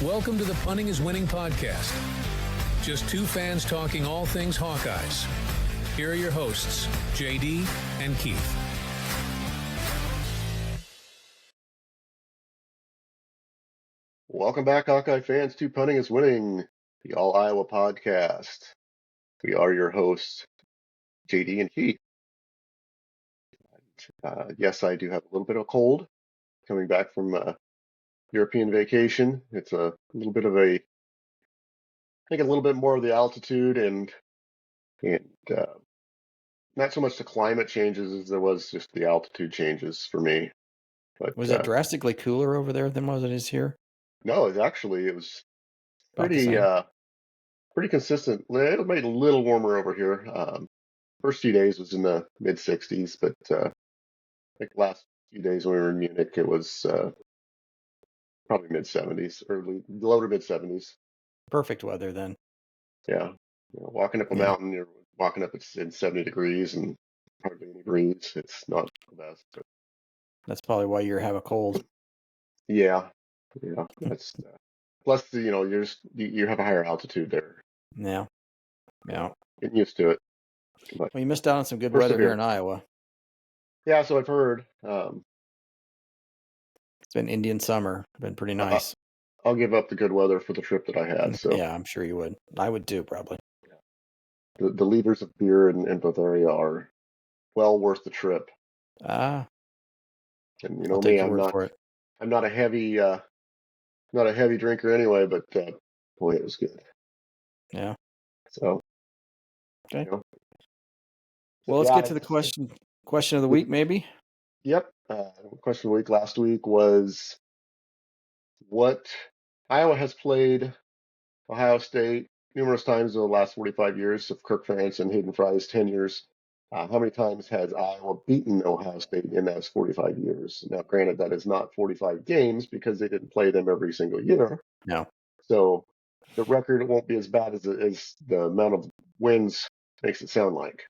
Welcome to the Punting is Winning podcast. Just two fans talking all things Hawkeyes. Here are your hosts, JD and Keith. Welcome back, Hawkeye fans, to Punting is Winning, the All Iowa podcast. We are your hosts, JD and Keith. Yes, I do have a little bit of a cold coming back from European vacation. It's a little bit of I think a little bit more of the altitude and not so much the climate changes as there was just the altitude changes for me. But was it drastically cooler over there than what it is here? No, it was About the pretty same. pretty consistent. It made it a little warmer over here. First few days was in the mid 60s, but I think last few days when we were in Munich, it was probably mid 70s, low to mid 70s. Perfect weather then. Yeah, walking up a mountain, you're walking up in 70 degrees and hardly any breeze. It's not the best. But that's probably why you have a cold. Yeah, that's plus you have a higher altitude there. Yeah. Getting used to it. But well, you missed out on some good weather here in Iowa. Yeah, so I've heard. It's been Indian summer. Been pretty nice. I'll give up the good weather for the trip that I had. So yeah, I'm sure you would. I would too, probably. The liters of beer in Bavaria are well worth the trip. And I'll take your word for it. I'm not a heavy drinker anyway, but boy, it was good. Yeah. So. Okay. Well, let's get to the question of the week, maybe. Yep. Question of the week last week was what Iowa has played Ohio State numerous times in the last 45 years of Kirk Ferentz and Hayden Fry's tenures. How many times has Iowa beaten Ohio State in those 45 years? Now, granted, that is not 45 games because they didn't play them every single year. No. So the record won't be as bad as the amount of wins makes it sound like.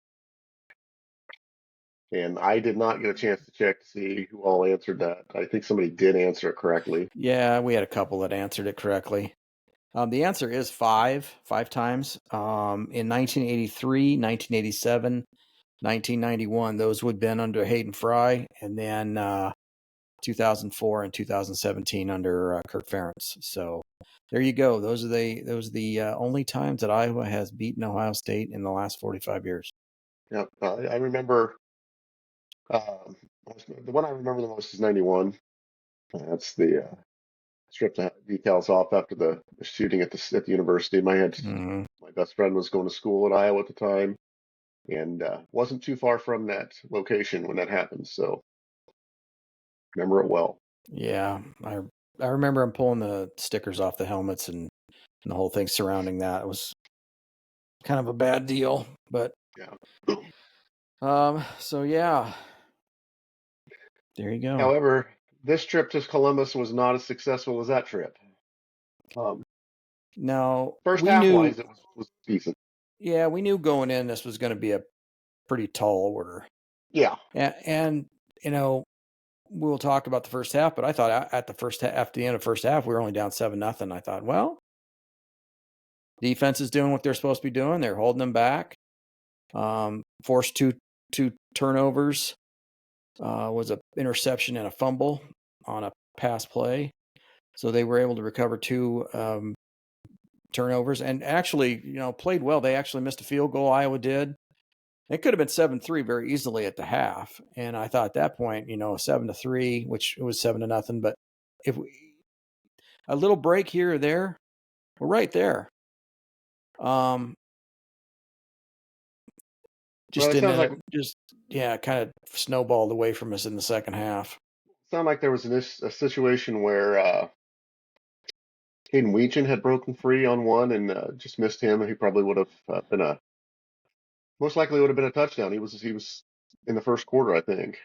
And I did not get a chance to check to see who all answered that. I think somebody did answer it correctly. Yeah, we had a couple that answered it correctly. The answer is five times. In 1983, 1987, 1991, those would have been under Hayden Fry, and then 2004 and 2017 under Kirk Ferentz. So there you go. Those are the only times that Iowa has beaten Ohio State in the last 45 years. Yeah, I remember. The one I remember the most is 91. That's the strip the decals off after the shooting at the university. My best friend was going to school at Iowa at the time, and wasn't too far from that location when that happened. So remember it well. Yeah, I remember him pulling the stickers off the helmets and the whole thing surrounding that. It was kind of a bad deal, but yeah. So yeah. There you go. However, this trip to Columbus was not as successful as that trip. No, first half-wise, it was decent. Yeah, we knew going in this was going to be a pretty tall order. Yeah, and we'll talk about the first half, but I thought at the end of the first half, we were only down 7-0. I thought, well, defense is doing what they're supposed to be doing. They're holding them back. Forced two turnovers. Was an interception and a fumble on a pass play. So they were able to recover two turnovers and actually, played well. They actually missed a field goal. Iowa did. It could have been 7-3 very easily at the half. And I thought at that point, 7-3, which was 7-0. But if a little break here or there, we're right there. Kind of snowballed away from us in the second half. Sounded like there was a situation where Caden Weechin had broken free on one and just missed him. He probably would have been most likely would have been a touchdown. He was in the first quarter, I think.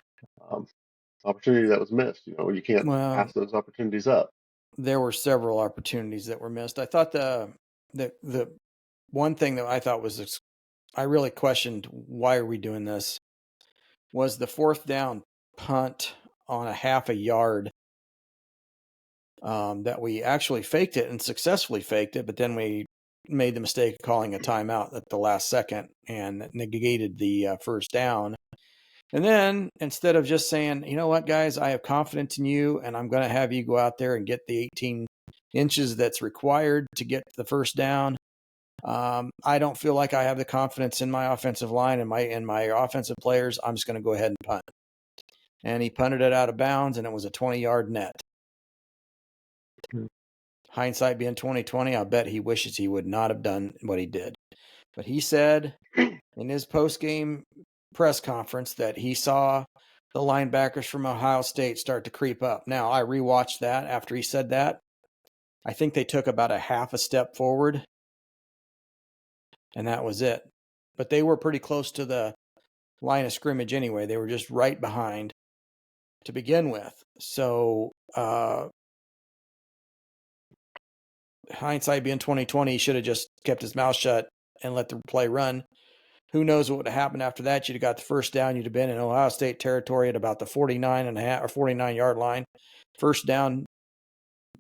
Opportunity that was missed. You can't pass those opportunities up. There were several opportunities that were missed. I thought the one thing that I thought was I really questioned why are we doing this was the fourth down punt on a half a yard that we actually faked it and successfully faked it, but then we made the mistake of calling a timeout at the last second and negated the first down. And then instead of just saying, you know what, guys, I have confidence in you and I'm going to have you go out there and get the 18 inches that's required to get the first down, I don't feel like I have the confidence in my offensive line and my offensive players. I'm just going to go ahead and punt. And he punted it out of bounds, and it was a 20-yard net. Hindsight being 2020, I bet he wishes he would not have done what he did. But he said in his post-game press conference that he saw the linebackers from Ohio State start to creep up. Now, I rewatched that after he said that. I think they took about a half a step forward, and that was it. But they were pretty close to the line of scrimmage anyway. They were just right behind to begin with. So, hindsight being 2020, he should have just kept his mouth shut and let the play run. Who knows what would have happened after that? You'd have got the first down. You'd have been in Ohio State territory at about the 49.5 or 49-yard line. First down,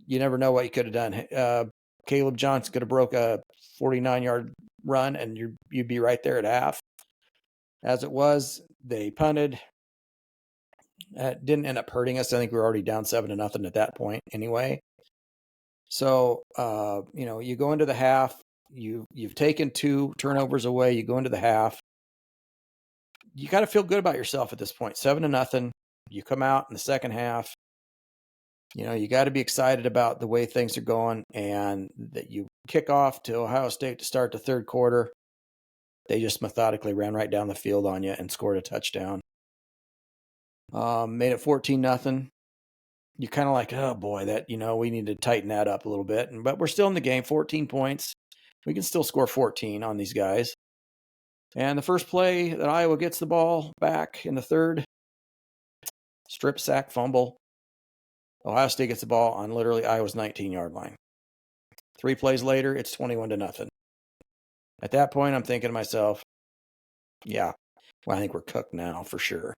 you never know what you could have done. Caleb Johnson could have broke a 49-yard run, and you'd be right there at half. As it was, they punted. It didn't end up hurting us. I think we were already down 7-0 at that point anyway. So, you go into the half. You've taken 2 turnovers away. You go into the half. You got to feel good about yourself at this point. 7-0. You come out in the second half. You got to be excited about the way things are going, and that you kick off to Ohio State to start the third quarter. They just methodically ran right down the field on you and scored a touchdown. Made it 14-0. You're kind of like, oh boy, that, we need to tighten that up a little bit. But we're still in the game, 14 points. We can still score 14 on these guys. And the first play that Iowa gets the ball back in the third, strip sack fumble. Ohio State gets the ball on literally Iowa's 19-yard line. 3 plays later, it's 21-0. At that point, I'm thinking to myself, yeah, well, I think we're cooked now for sure.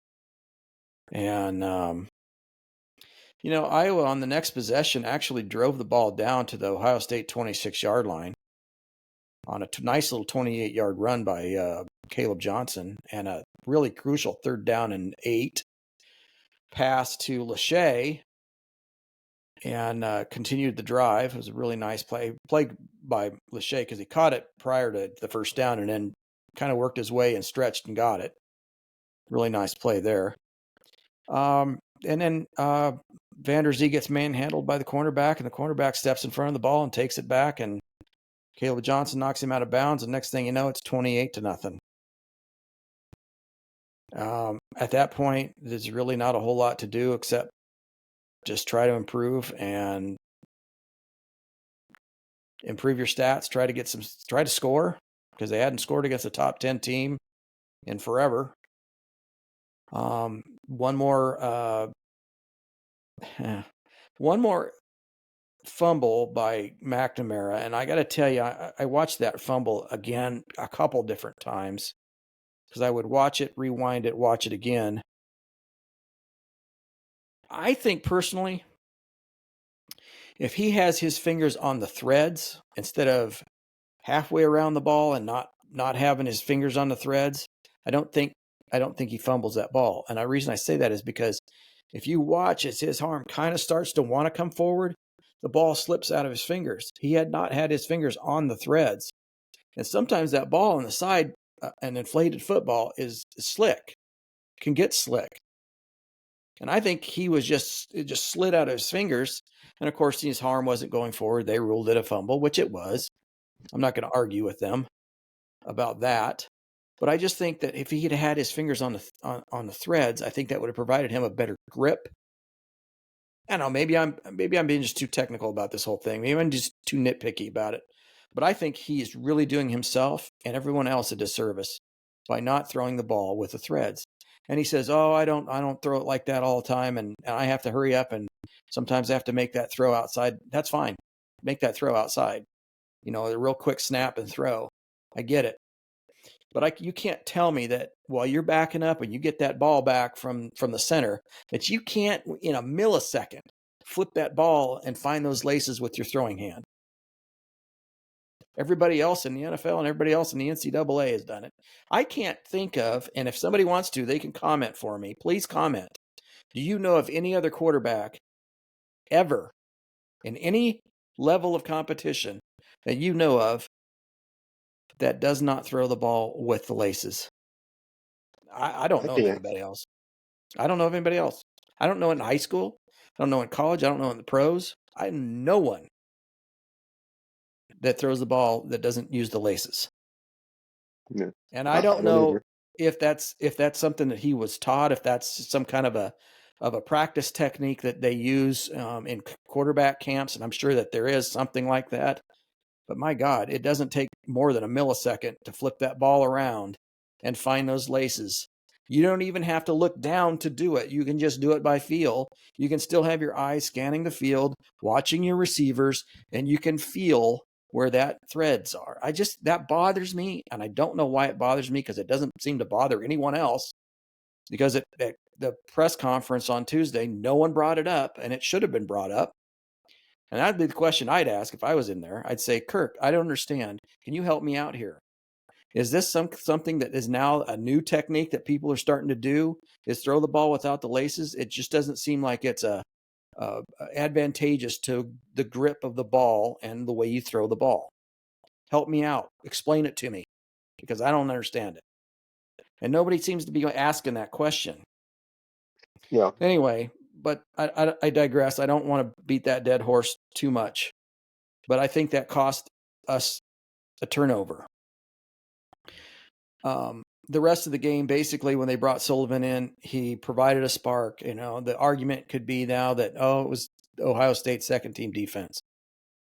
And, Iowa on the next possession actually drove the ball down to the Ohio State 26-yard line on a nice little 28-yard run by Caleb Johnson, and a really crucial 3rd down and 8 pass to Lachey, and continued the drive. It was a really nice play by Lachey because he caught it prior to the first down and then kind of worked his way and stretched and got it. Really nice play there. And then Vander Zee gets manhandled by the cornerback, and the cornerback steps in front of the ball and takes it back, and Caleb Johnson knocks him out of bounds, and next thing you know, it's 28-0. At that point, there's really not a whole lot to do except just try to improve and improve your stats. Try to score, because they hadn't scored against a top 10 team in forever. One more fumble by McNamara, and I got to tell you, I watched that fumble again a couple different times because I would watch it, rewind it, watch it again. I think personally, if he has his fingers on the threads instead of halfway around the ball and not having his fingers on the threads, I don't think he fumbles that ball. And the reason I say that is because if you watch as his arm kind of starts to want to come forward, the ball slips out of his fingers. He had not had his fingers on the threads. And sometimes that ball on the side, an inflated football, is slick, can get slick. And I think it just slid out of his fingers. And of course, his arm wasn't going forward. They ruled it a fumble, which it was. I'm not going to argue with them about that. But I just think that if he had had his fingers on the threads, I think that would have provided him a better grip. I don't know, maybe I'm being just too technical about this whole thing. Maybe I'm just too nitpicky about it. But I think he is really doing himself and everyone else a disservice by not throwing the ball with the threads. And he says, "Oh, I don't throw it like that all the time, and I have to hurry up, and sometimes I have to make that throw outside." That's fine. Make that throw outside. A real quick snap and throw. I get it. But you can't tell me that while you're backing up and you get that ball back from the center, that you can't, in a millisecond, flip that ball and find those laces with your throwing hand. Everybody else in the NFL and everybody else in the NCAA has done it. I can't think of, and if somebody wants to, they can comment for me. Please comment. Do you know of any other quarterback ever in any level of competition that you know of that does not throw the ball with the laces? I don't I know of can't. anybody else. I don't know of anybody else. I don't know in high school. I don't know in college. I don't know in the pros. I know no one that throws the ball that doesn't use the laces. Yeah. And I don't don't know either. if that's something that he was taught, if that's some kind of a practice technique that they use in quarterback camps, and I'm sure that there is something like that. But my God, it doesn't take more than a millisecond to flip that ball around and find those laces. You don't even have to look down to do it. You can just do it by feel. You can still have your eyes scanning the field, watching your receivers, and you can feel where that threads are. That bothers me, and I don't know why it bothers me, because it doesn't seem to bother anyone else. Because at the press conference on Tuesday, no one brought it up, and it should have been brought up. And that'd be the question I'd ask if I was in there. I'd say, Kirk, I don't understand. Can you help me out here? Is this something that is now a new technique that people are starting to do, is throw the ball without the laces? It just doesn't seem like it's advantageous to the grip of the ball and the way you throw the ball. Help me out. Explain it to me, because I don't understand it. And nobody seems to be asking that question. Yeah. Anyway, but I digress. I don't want to beat that dead horse too much, but I think that cost us a turnover. The rest of the game, basically, when they brought Sullivan in, he provided a spark. The argument could be now that, it was Ohio State's second team defense.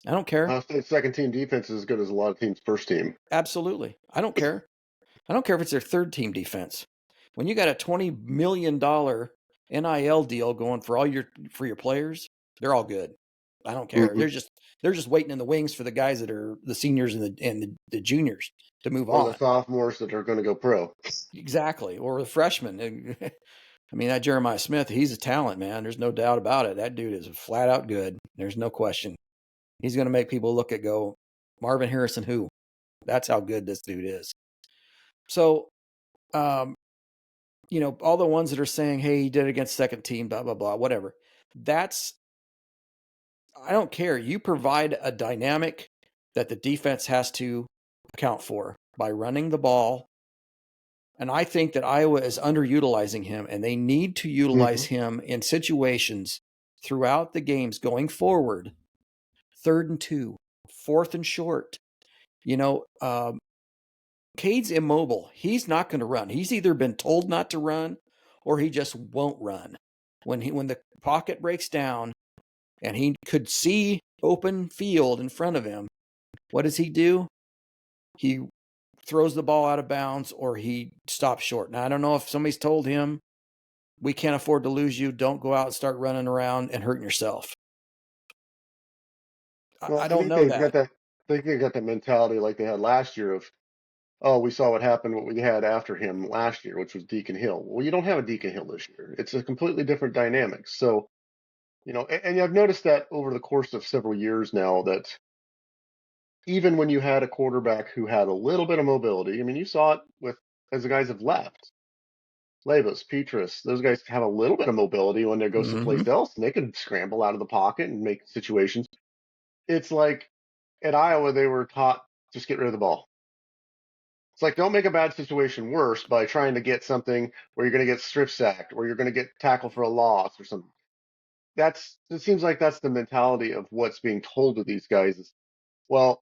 I don't care. Ohio State's second team defense is as good as a lot of teams' first team. Absolutely. I don't care. I don't care if it's their third team defense. When you got a $20 million NIL deal going for your players, they're all good. I don't care. Mm-hmm. They're just waiting in the wings for the guys that are the seniors and the juniors to move Or on. the sophomores that are going to go pro. Exactly. Or the freshmen. I mean, that Jeremiah Smith, he's a talent, man. There's no doubt about it. That dude is flat out good. There's no question. He's going to make people look at go, Marvin Harrison who? That's how good this dude is. So, all the ones that are saying, hey, he did it against second team, blah, blah, blah, whatever. I don't care. You provide a dynamic that the defense has to account for by running the ball. And I think that Iowa is underutilizing him, and they need to utilize him in situations throughout the games going forward. 3rd and 2, 4th and short. Cade's immobile. He's not going to run. He's either been told not to run or he just won't run. When the pocket breaks down and he could see open field in front of him, what does he do? He throws the ball out of bounds or he stops short. Now, I don't know if somebody's told him, we can't afford to lose you. Don't go out and start running around and hurting yourself. Well, I I don't think know they've that. got that. I think they got that mentality like they had last year of, oh, we saw what happened, what we had after him last year, which was Deacon Hill. Well, you don't have a Deacon Hill this year. It's a completely different dynamic. So, and I've noticed that over the course of several years now that even when you had a quarterback who had a little bit of mobility, I mean, you saw it as the guys have left. Labus, Petrus, those guys have a little bit of mobility when they go someplace else, and they can scramble out of the pocket and make situations. It's like at Iowa, they were taught just get rid of the ball. It's like don't make a bad situation worse by trying to get something where you're going to get strip sacked or you're going to get tackled for a loss or something. It seems like that's the mentality of what's being told to these guys is, well,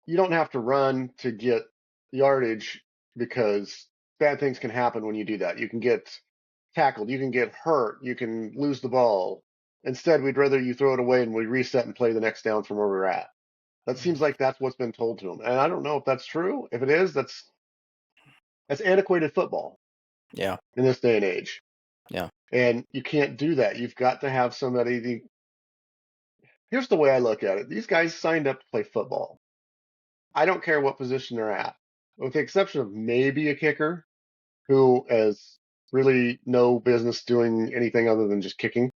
you don't have to run to get yardage because bad things can happen when you do that. You can get tackled, you can get hurt, you can lose the ball. Instead, we'd rather you throw it away and we reset and play the next down from where we're at. That seems like that's what's been told to them. And I don't know if that's true. If it is, that's antiquated football. Yeah. In this day and age. Yeah. And you can't do that. You've got to have somebody. Here's the way I look at it. These guys signed up to play football. I don't care what position they're at, with the exception of maybe a kicker who has really no business doing anything other than just kicking.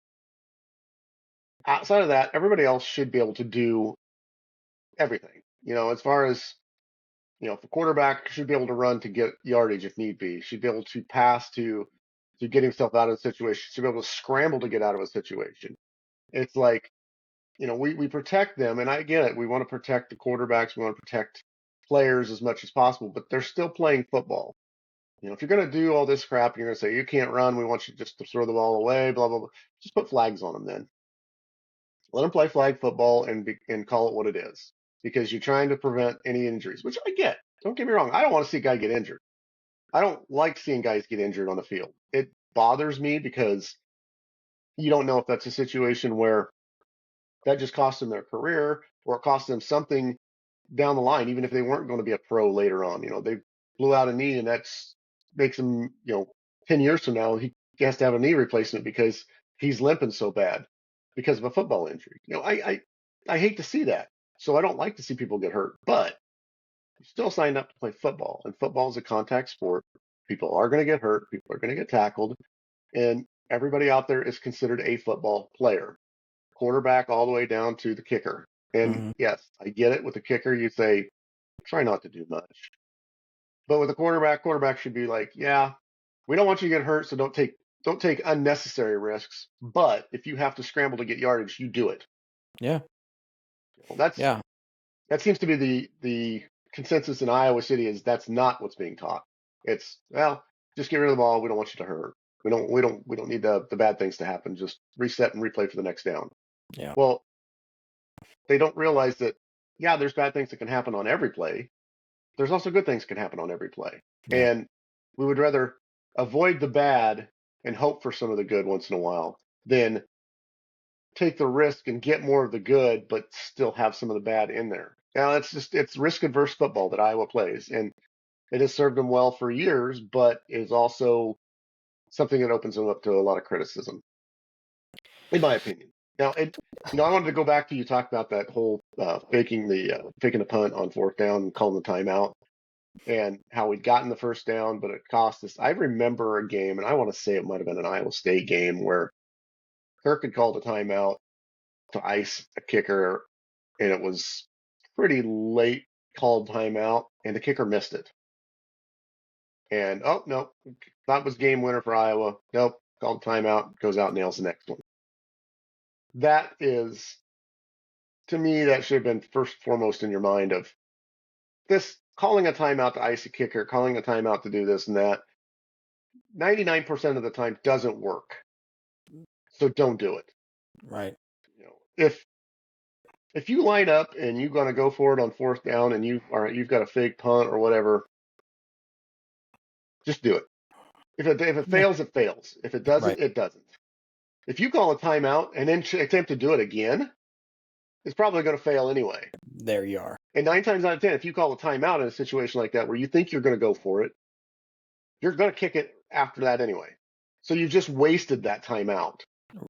outside of that, everybody else should be able to do everything. As far as, if the quarterback should be able to run to get yardage if need be, should be able to pass to get himself out of a situation, should be able to scramble to get out of a situation. It's like, we protect them, and I get it. We want to protect the quarterbacks, we want to protect players as much as possible, but they're still playing football. If you're going to do all this crap, you're going to say you can't run, we want you just to throw the ball away, blah blah blah. Just put flags on them then. Let them play flag football and call it what it is, because you're trying to prevent any injuries, which I get. Don't get me wrong. I don't want to see a guy get injured. I don't like seeing guys get injured on the field. It bothers me because you don't know if that's a situation where that just cost them their career or it cost them something down the line, even if they weren't going to be a pro later on. They blew out a knee and that's makes him, 10 years from now, he has to have a knee replacement because he's limping so bad because of a football injury. I hate to see that. So I don't like to see people get hurt, but you still signed up to play football, and football is a contact sport. People are going to get hurt. People are going to get tackled, and everybody out there is considered a football player, quarterback all the way down to the kicker. And yes, I get it. With the kicker, you say, try not to do much. But with a quarterback should be like, yeah, we don't want you to get hurt, so don't take unnecessary risks. But if you have to scramble to get yardage, you do it. Yeah. Well, that seems to be the consensus in Iowa City is that's not what's being taught. It's, well, just get rid of the ball. We don't want you to hurt. We don't need the bad things to happen. Just reset and replay for the next down. Yeah. Well, they don't realize that, yeah, there's bad things that can happen on every play. There's also good things that can happen on every play. Yeah. And we would rather avoid the bad and hope for some of the good once in a while than take the risk and get more of the good, but still have some of the bad in there. Now, it's risk adverse football that Iowa plays, and it has served them well for years, but is also something that opens them up to a lot of criticism, in my opinion. Now, I wanted to go back to you talk about that whole faking the punt on fourth down and calling the timeout, and how we'd gotten the first down, but it cost us. I remember a game, and I want to say it might have been an Iowa State game, where Kirk had called a timeout to ice a kicker, and it was pretty late called timeout, and the kicker missed it. And, oh, no, that was game winner for Iowa. Nope, called timeout, goes out, nails the next one. That is, to me, that should have been first foremost in your mind of this, calling a timeout to ice a kicker, calling a timeout to do this and that. 99% of the time doesn't work. So don't do it. Right. If you line up and you're going to go for it on fourth down and you've got a fake punt or whatever, just do it. If it fails, it fails. If it doesn't, it doesn't. If you call a timeout and then attempt to do it again, it's probably going to fail anyway. There you are. And 9 times out of 10, if you call a timeout in a situation like that where you think you're going to go for it, you're going to kick it after that anyway. So you just wasted that timeout.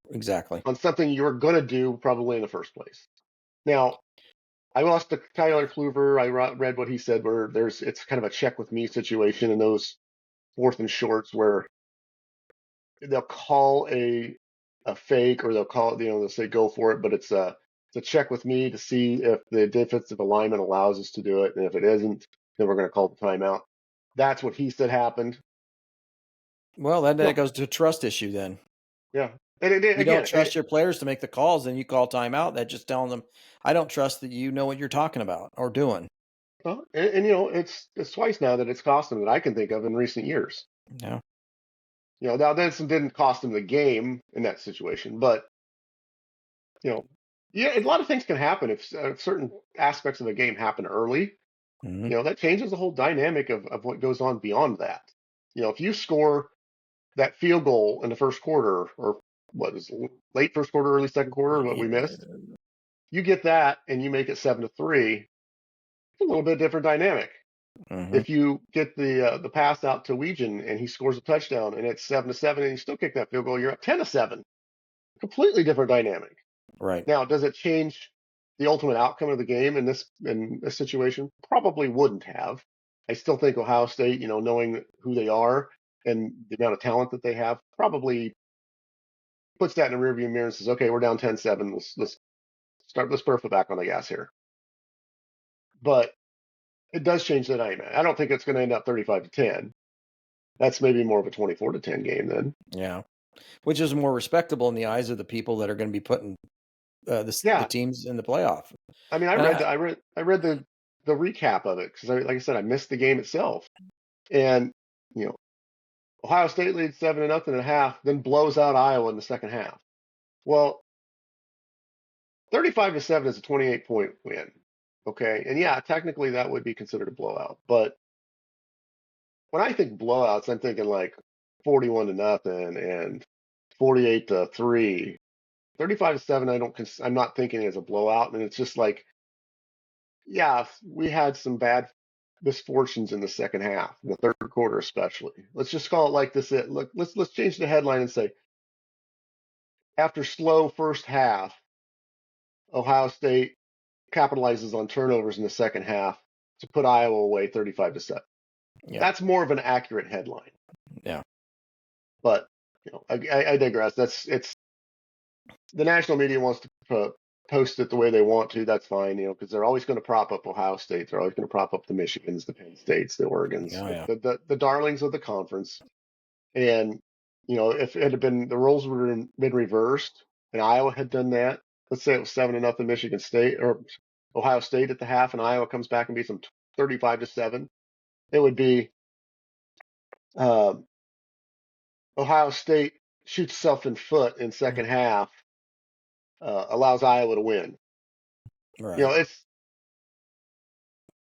Exactly. On something you were going to do probably in the first place. Now, I lost to Tyler Kluver. I read what he said, where it's kind of a check with me situation in those fourth and shorts where they'll call a fake, or they'll say go for it, but it's a check with me to see if the defensive alignment allows us to do it, and if it isn't, then we're going to call the timeout. That's what he said happened. Well, that goes to a trust issue then. Yeah. And you don't trust your players to make the calls, and you call timeout. That just telling them, I don't trust that you know what you're talking about or doing. Well, and it's twice now that it's cost them that I can think of in recent years. Yeah. Now this didn't cost them the game in that situation, but yeah, a lot of things can happen if certain aspects of the game happen early. Mm-hmm. That changes the whole dynamic of what goes on beyond that. If you score that field goal in the first quarter, or what is late first quarter, early second quarter, what we missed, you get that and you make it 7-3. It's a little bit different dynamic. Mm-hmm. If you get the pass out to Weegan and he scores a touchdown and it's 7-7 and you still kick that field goal, you're up 10-7. Completely different dynamic. Right. Now, does it change the ultimate outcome of the game in this situation? Probably wouldn't have. I still think Ohio State, knowing who they are and the amount of talent that they have, probably puts that in the rearview mirror and says, okay, we're down 10-7. Let's put our foot back on the gas here. But it does change the dynamic. I don't think it's going to end up 35-10. That's maybe more of a 24-10 game then. Yeah, which is more respectable in the eyes of the people that are going to be putting the teams in the playoff. I mean, I read the recap of it because, like I said, I missed the game itself, and Ohio State leads 7-0 at half, then blows out Iowa in the second half. Well, 35-7 is a 28-point win. Okay, and yeah, technically that would be considered a blowout, but when I think blowouts, I'm thinking like 41-0 and 48-3. 35-7, I'm not thinking as a blowout, and it's just like, yeah, we had some bad misfortunes in the second half, in the third quarter especially. Let's just call it like this. Look, let's change the headline and say, after slow first half, Ohio State capitalizes on turnovers in the second half to put Iowa away 35-7. Yeah. That's more of an accurate headline. Yeah. But I digress. It's the national media wants to post it the way they want to. That's fine, because they're always going to prop up Ohio State. They're always going to prop up the Michigans, the Penn States, the Oregons, the darlings of the conference. And if it had been the roles would have been reversed, and Iowa had done that, let's say it was 7-0 Michigan State or Ohio State at the half, and Iowa comes back and beats them 35-7. It would be Ohio State shoots itself in foot in second half, allows Iowa to win. Right.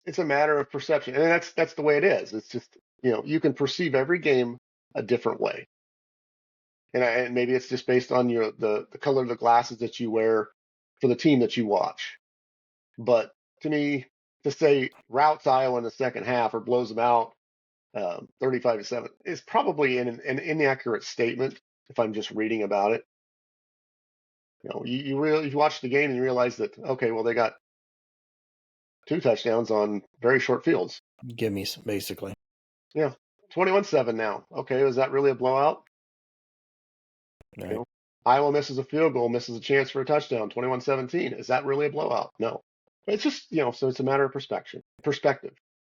It's a matter of perception, and that's the way it is. It's just you can perceive every game a different way, and maybe it's just based on the color of the glasses that you wear for the team that you watch. But to me, to say routes Iowa in the second half or blows them out 35-7 is probably an inaccurate statement if I'm just reading about it. You watch the game and you realize that, okay, well, they got 2 touchdowns on very short fields. Gimmies, basically. Yeah, 21-7 now. Okay, is that really a blowout? Right. Iowa misses a field goal, misses a chance for a touchdown, 21-17. Is that really a blowout? No. It's just, so it's a matter of perspective.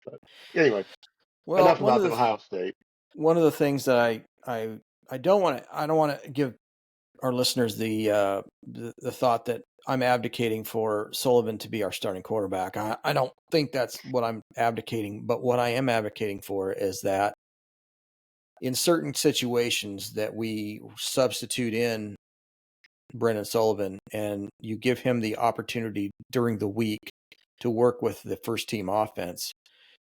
But anyway, enough about the Ohio State. One of the things that I don't want to give our listeners the thought that I'm abdicating for Sullivan to be our starting quarterback. I don't think that's what I'm abdicating, but what I am advocating for is that in certain situations that we substitute in Brendan Sullivan and you give him the opportunity during the week to work with the first team offense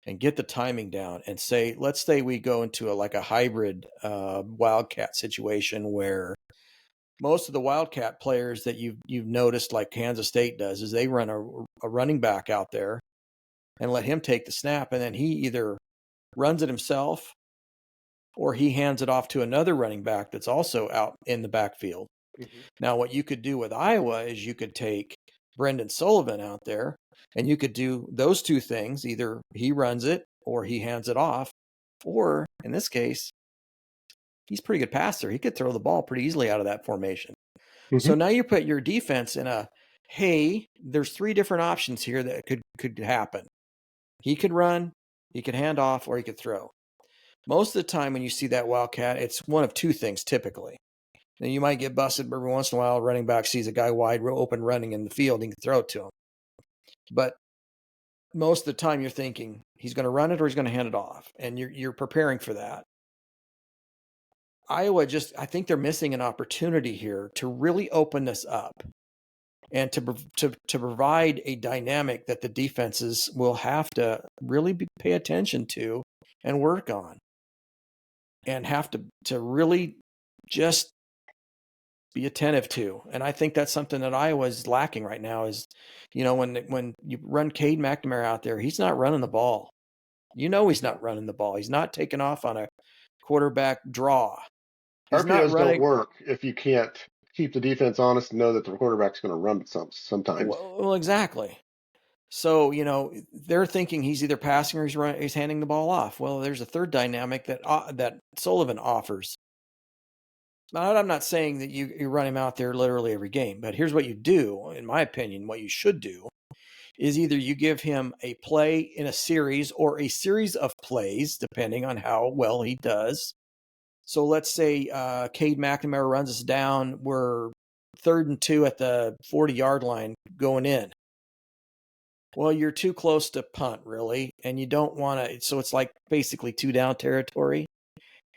and get the timing down and let's say we go into a hybrid Wildcat situation where most of the Wildcat players that you've noticed, like Kansas State does, is they run a running back out there and let him take the snap, and then he either runs it himself or he hands it off to another running back that's also out in the backfield. Mm-hmm. Now, what you could do with Iowa is you could take Brendan Sullivan out there and you could do those two things. Either he runs it or he hands it off, or in this case, he's a pretty good passer. He could throw the ball pretty easily out of that formation. Mm-hmm. So now you put your defense in there's 3 different options here that could happen. He could run, he could hand off, or he could throw. Most of the time when you see that Wildcat, it's one of 2 things typically. Now you might get busted every once in a while. A running back sees a guy wide open running in the field and can throw it to him. But most of the time you're thinking he's going to run it or he's going to hand it off. And you're preparing for that. Iowa I think they're missing an opportunity here to really open this up and to provide a dynamic that the defenses will have to really pay attention to and work on and have to really just be attentive to. And I think that's something that Iowa is lacking right now is, when you run Cade McNamara out there, he's not running the ball. He's not running the ball. He's not taking off on a quarterback draw. RPOs don't work if you can't keep the defense honest and know that the quarterback's going to run sometimes. Well, exactly. So, they're thinking he's either passing or he's handing the ball off. Well, there's a third dynamic that Sullivan offers. I'm not saying that you run him out there literally every game, but here's what you do, in my opinion, what you should do is either you give him a play in a series or a series of plays, depending on how well he does. So let's say Cade McNamara runs us down. We're 3rd and 2 at the 40-yard line going in. Well, you're too close to punt, really, and you don't want to. So it's like basically 2-down territory.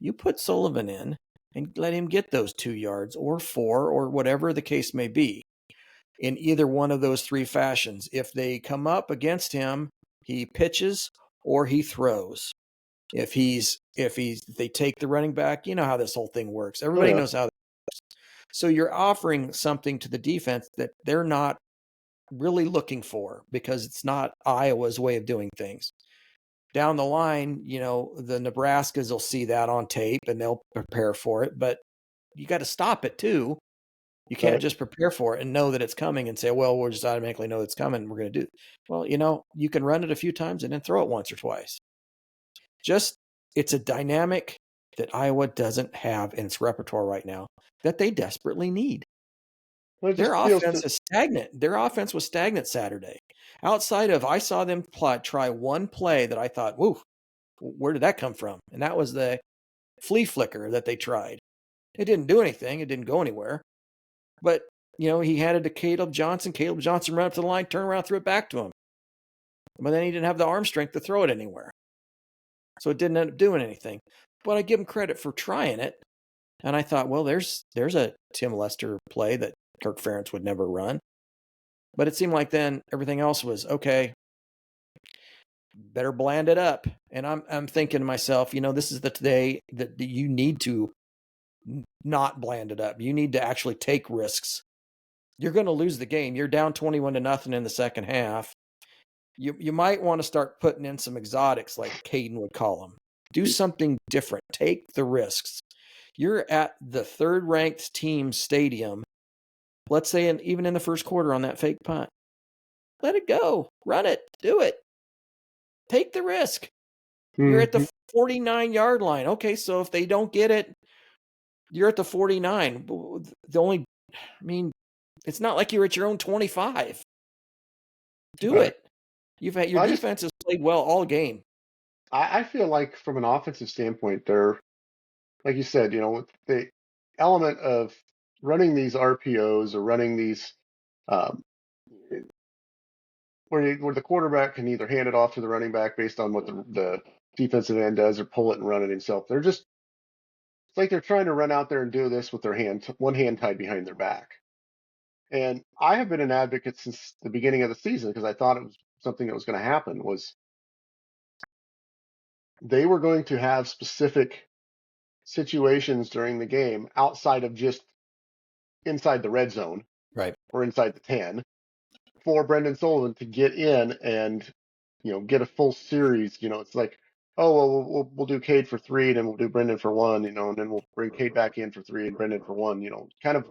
You put Sullivan in and let him get those 2 yards or 4 or whatever the case may be in either one of those 3 fashions. If they come up against him, he pitches or he throws. If they take the running back, you know how this whole thing works. Everybody knows how. So you're offering something to the defense that they're not really looking for because it's not Iowa's way of doing things. Down the line, the Nebraskas will see that on tape and they'll prepare for it, but you got to stop it too. You can't just prepare for it and know that it's coming and say, well, we'll just automatically know it's coming. We're going to do it. Well, you can run it a few times and then throw it once or twice. It's a dynamic that Iowa doesn't have in its repertoire right now that they desperately need. Their offense is stagnant. Their offense was stagnant Saturday. Outside of, I saw them try one play that I thought, whoa, where did that come from? And that was the flea flicker that they tried. It didn't do anything. It didn't go anywhere. But, he handed to Caleb Johnson. Caleb Johnson ran up to the line, turned around, threw it back to him. But then he didn't have the arm strength to throw it anywhere. So it didn't end up doing anything. But I give him credit for trying it. And I thought, well, there's a Tim Lester play that Kirk Ferentz would never run. But it seemed like then everything else was, okay, better bland it up. And I'm thinking to myself, this is the day that you need to not bland it up. You need to actually take risks. You're going to lose the game. You're down 21-0 in the second half. You might want to start putting in some exotics like Caden would call them. Do something different. Take the risks. You're at the 3rd-ranked team stadium, let's say even in the first quarter on that fake punt. Let it go. Run it. Do it. Take the risk. You're at the 49-yard line. Okay, so if they don't get it, you're at the 49. It's not like you're at your own 25. Do it. Your defense has played well all game. I feel like from an offensive standpoint, they're, like you said, the element of running these RPOs or running these where the quarterback can either hand it off to the running back based on what the defensive end does or pull it and run it himself. It's like they're trying to run out there and do this with one hand tied behind their back. And I have been an advocate since the beginning of the season because I thought it was something that was going to happen was they were going to have specific situations during the game outside of just inside the red zone, right, or inside the 10 for Brendan Sullivan to get in and, get a full series. It's like, oh, well, we'll do Cade for 3 and then we'll do Brendan for 1, and then we'll bring Cade back in for 3 and Brendan for 1, kind of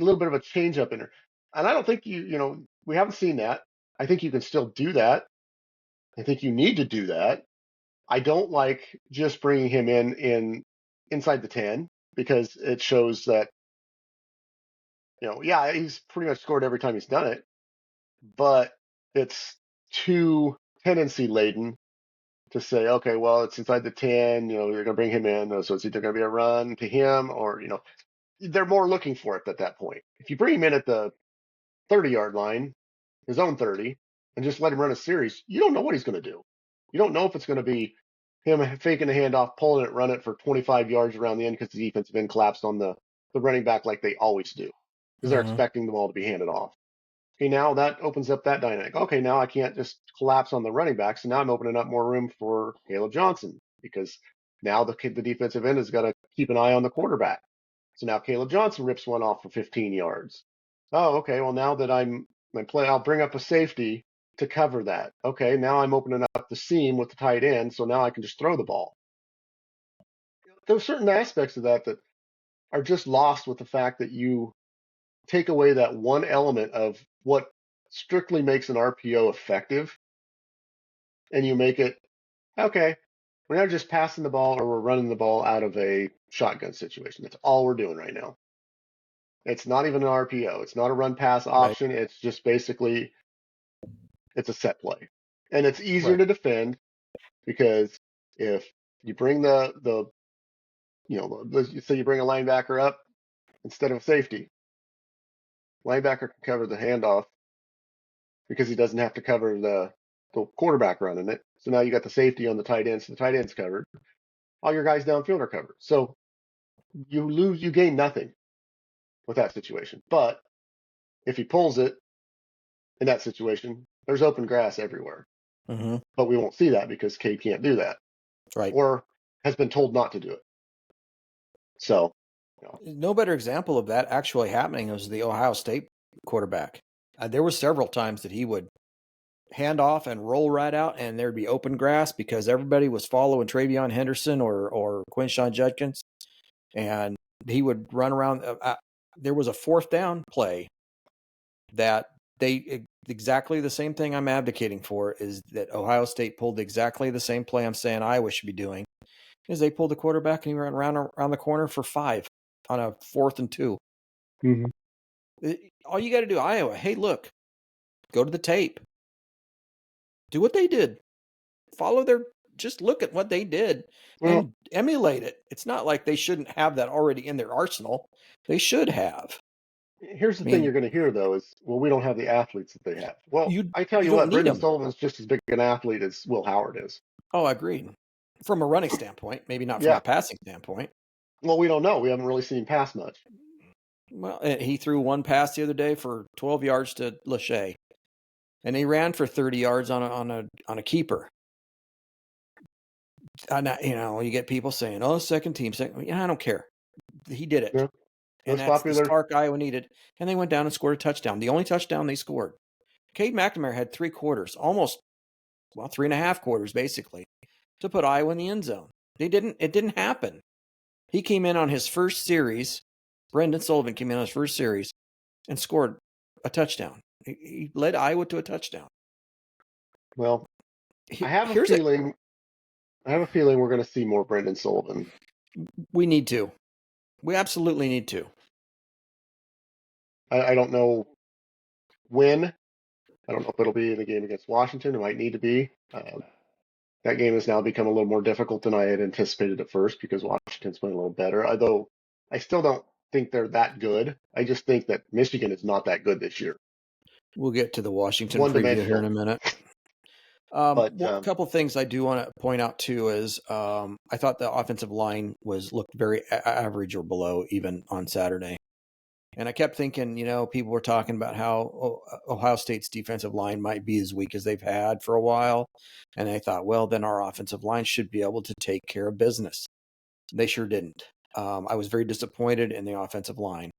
a little bit of a change up in there. And I don't think we haven't seen that. I think you can still do that. I think you need to do that. I don't like just bringing him in inside the 10 because it shows that, he's pretty much scored every time he's done it, but it's too tendency laden to say, okay, well, it's inside the 10, you're going to bring him in. So it's either going to be a run to him or, they're more looking for it at that point. If you bring him in at the 30-yard line, his own 30, and just let him run a series, you don't know what he's going to do. You don't know if it's going to be him faking a handoff, pulling it, run it for 25 yards around the end because the defensive end collapsed on the running back like they always do because they're expecting the ball to be handed off. Okay, now that opens up that dynamic. Okay, now I can't just collapse on the running back, so now I'm opening up more room for Caleb Johnson because now the defensive end has got to keep an eye on the quarterback. So now Caleb Johnson rips one off for 15 yards. Oh, okay, well now that I'll bring up a safety to cover that. Okay, now I'm opening up the seam with the tight end, so now I can just throw the ball. There's certain aspects of that are just lost with the fact that you take away that one element of what strictly makes an RPO effective, and you make it, okay, We're not just passing the ball or we're running the ball out of a shotgun situation. That's all we're doing right now. It's not even an RPO. It's not a run pass Right. option. It's just basically it's a set play. And it's easier Right. to defend because if you bring let's say you bring a linebacker up instead of a safety, linebacker can cover the handoff because he doesn't have to cover the quarterback running it. So now you got the safety on the tight end, so the tight end's covered. All your guys downfield are covered. So you gain nothing with that situation. But if he pulls it in that situation, there's open grass everywhere. Mm-hmm. But we won't see that because Cade can't do that Right. or has been told not to do it. So, No better example of that actually happening was the Ohio State quarterback. There were several times that he would hand off and roll right out, and there'd be open grass because everybody was following Travion Henderson or Quinshawn Judkins, and he would run around. There was a fourth down play that exactly the same thing I'm advocating for is that Ohio State pulled exactly the same play I'm saying Iowa should be doing, is they pulled the quarterback and he ran around the corner for 5 on a 4th and 2. All you got to do, Iowa, hey, look, go to the tape. Do what they did. Just look at what they did and emulate it. It's not like they shouldn't have that already in their arsenal. They should have. here's the thing you're going to hear, though, is, well, we don't have the athletes that they have. Well, I tell you don't what, need Brendan them. Sullivan's just as big an athlete as Will Howard is. Oh, I agree. From a running standpoint, maybe not from a passing standpoint. Well, we don't know. We haven't really seen him pass much. Well, he threw one pass the other day for 12 yards to Lachey, and he ran for 30 yards on a keeper. You get people saying, "Oh, second team, second." I don't care. He did it, and that's the spark Iowa needed. And they went down and scored a touchdown. The only touchdown they scored. Cade McNamara had 3 quarters, almost 3.5 quarters, basically, to put Iowa in the end zone. It didn't happen. He came in on his first series. Brendan Sullivan came in on his first series and scored a touchdown. He led Iowa to a touchdown. Well, I have a feeling we're going to see more Brendan Sullivan. We need to. We absolutely need to. I don't know when. I don't know if it'll be in the game against Washington. It might need to be. That game has now become a little more difficult than I had anticipated at first because Washington's playing a little better. Although I still don't think they're that good. I just think that Michigan is not that good this year. We'll get to the Washington preview here in a minute. A couple of things I do want to point out too is I thought the offensive line looked very average or below even on Saturday. And I kept thinking, people were talking about how Ohio State's defensive line might be as weak as they've had for a while. And I thought, well, then our offensive line should be able to take care of business. They sure didn't. I was very disappointed in the offensive line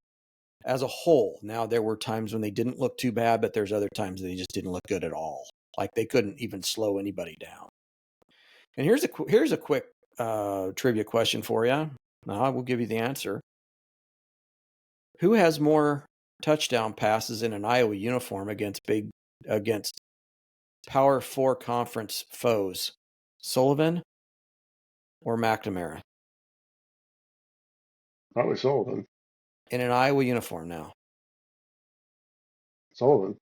as a whole. Now, there were times when they didn't look too bad, but there's other times they just didn't look good at all. Like they couldn't even slow anybody down. And here's a quick trivia question for you. Now I will give you the answer. Who has more touchdown passes in an Iowa uniform against Power 4 conference foes? Sullivan or McNamara? Probably Sullivan. In an Iowa uniform now. Sullivan.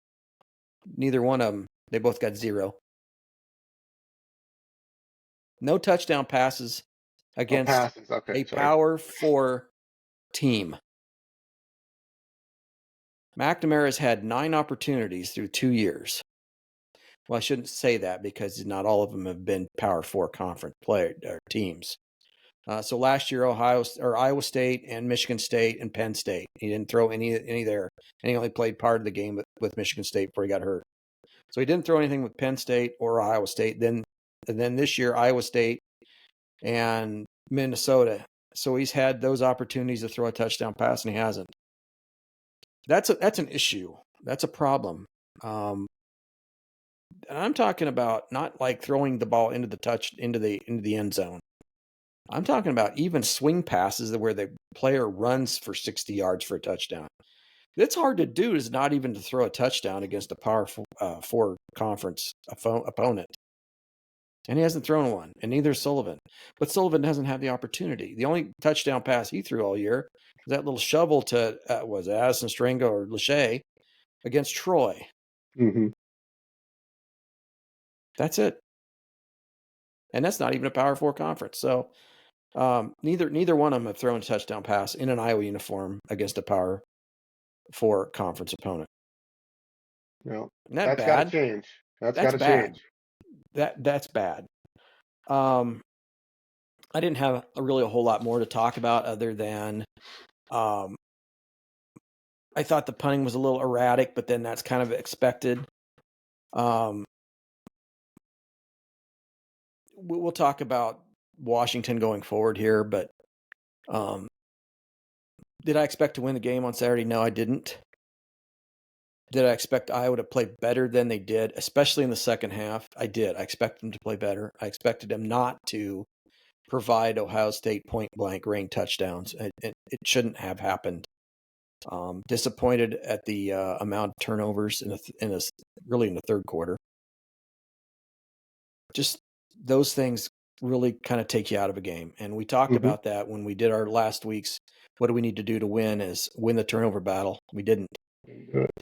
Neither one of them. They both got 0. No touchdown passes against a Power 4 team. McNamara's had 9 opportunities through 2 years. Well, I shouldn't say that because not all of them have been Power 4 conference teams. So last year, Iowa State and Michigan State and Penn State. He didn't throw any there, and he only played part of the game with Michigan State before he got hurt. So he didn't throw anything with Penn State or Iowa State. Then this year, Iowa State and Minnesota. So he's had those opportunities to throw a touchdown pass, and he hasn't. That's an issue. That's a problem. And I'm talking about not like throwing the ball into the end zone. I'm talking about even swing passes where the player runs for 60 yards for a touchdown. It's hard to do is not even to throw a touchdown against a Power 4 conference opponent. And he hasn't thrown one, and neither is Sullivan. But Sullivan doesn't have the opportunity. The only touchdown pass he threw all year was that little shovel to, was it Addison Stringa or Lachey against Troy. Mm-hmm. That's it. And that's not even a Power 4 conference. So neither one of them have thrown a touchdown pass in an Iowa uniform against a Power 4 conference opponent. No, Isn't that that's got to bad? change. That's That's got to bad. change. That's bad. I didn't have a whole lot more to talk about other than I thought the punting was a little erratic, but then that's kind of expected. We'll talk about Washington going forward here, but did I expect to win the game on Saturday? No, I didn't. Did I expect Iowa to play better than they did, especially in the second half? I did. I expected them to play better. I expected them not to provide Ohio State point-blank rain touchdowns. It shouldn't have happened. Disappointed at the amount of turnovers really in the third quarter. Just those things really kind of take you out of a game. And we talked about that when we did our last week's what do we need to do to win is win the turnover battle. We didn't.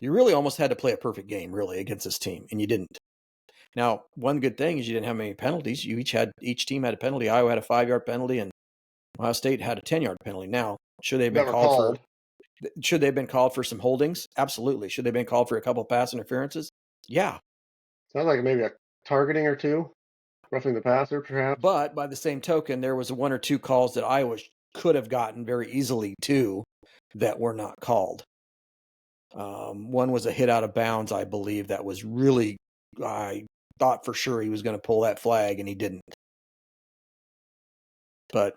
You really almost had to play a perfect game, really, against this team, and you didn't. Now, one good thing is you didn't have many penalties. Each team had a penalty. Iowa had a 5-yard penalty, and Ohio State had a 10-yard penalty. Now, should they have been called. Should they have been called for some holdings? Absolutely. Should they have been called for a couple of pass interferences? Yeah. Sounds like maybe a targeting or two, roughing the passer, perhaps. But by the same token, there was one or two calls that Iowa could have gotten very easily too that were not called. One was a hit out of bounds, I believe, that was really, I thought for sure he was going to pull that flag, and he didn't. But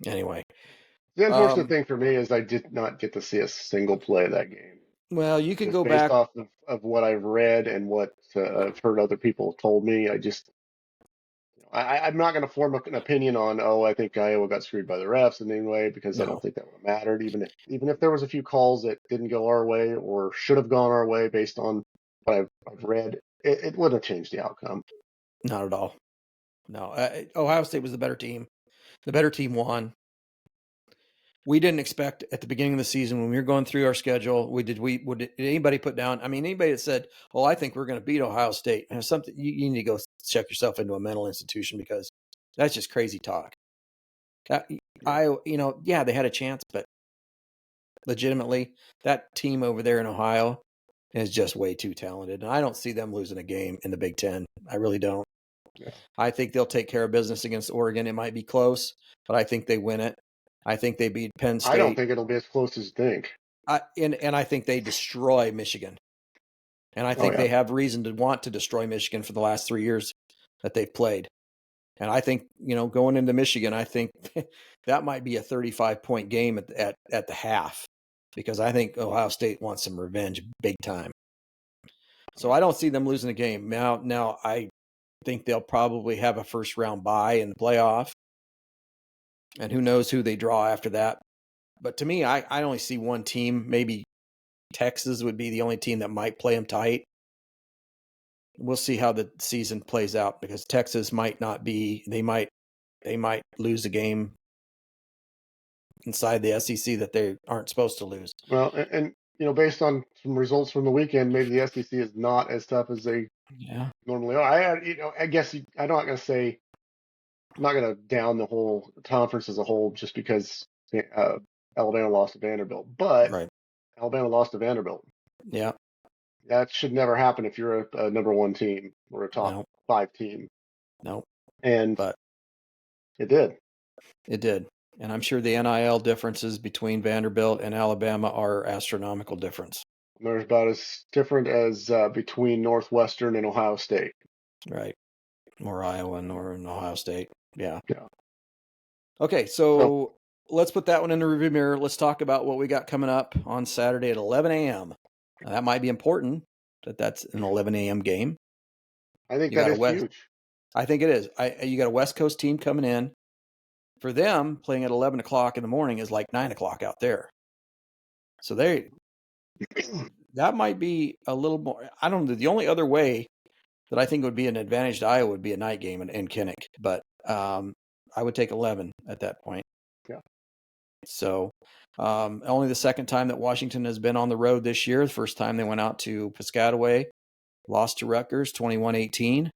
anyway. The unfortunate thing for me is I did not get to see a single play of that game. Well, you can go based back. off of what I've read and what I've heard other people told me. I'm not going to form an opinion on, I think Iowa got screwed by the refs in any way, because I don't think that would have mattered. Even if there was a few calls that didn't go our way or should have gone our way based on what I've read, it wouldn't have changed the outcome. Not at all. No, Ohio State was the better team. The better team won. We didn't expect at the beginning of the season when we were going through our schedule. Did anybody put down? I mean, anybody that said, I think we're going to beat Ohio State, and something you need to go check yourself into a mental institution, because that's just crazy talk. They had a chance, but legitimately, that team over there in Ohio is just way too talented, and I don't see them losing a game in the Big Ten. I really don't. Yeah. I think they'll take care of business against Oregon. It might be close, but I think they win it. I think they beat Penn State. I don't think it'll be as close as you think. And I think they destroy Michigan. And I think they have reason to want to destroy Michigan for the last 3 years that they've played. And I think, going into Michigan, I think that might be a 35-point game at the half, because I think Ohio State wants some revenge big time. So I don't see them losing a game. Now I think they'll probably have a first-round bye in the playoff. And who knows who they draw after that. But to me, I only see one team. Maybe Texas would be the only team that might play them tight. We'll see how the season plays out, because Texas might not be. They might lose a game inside the SEC that they aren't supposed to lose. Well, and based on some results from the weekend, maybe the SEC is not as tough as they normally are. I guess I'm not going to say. I'm not going to down the whole conference as a whole just because Alabama lost to Vanderbilt. But Alabama lost to Vanderbilt. Yeah. That should never happen if you're a number one team or a top 5 team. No. But it did. It did. And I'm sure the NIL differences between Vanderbilt and Alabama are astronomical difference. They're about as different as between Northwestern and Ohio State. Right. Or Iowa and Ohio State. Yeah. Okay, so let's put that one in the rearview mirror. Let's talk about what we got coming up on Saturday at 11 a.m. Now, that might be important that's an 11 a.m. game. I think that is huge. I think it is. You got a West Coast team coming in. For them, playing at 11 o'clock in the morning is like 9 o'clock out there. So that might be a little more. I don't know. The only other way that I think would be an advantage to Iowa would be a night game in Kinnick, but I would take 11 at that point. Yeah. So only the second time that Washington has been on the road this year. The first time they went out to Piscataway, lost to Rutgers 21-18.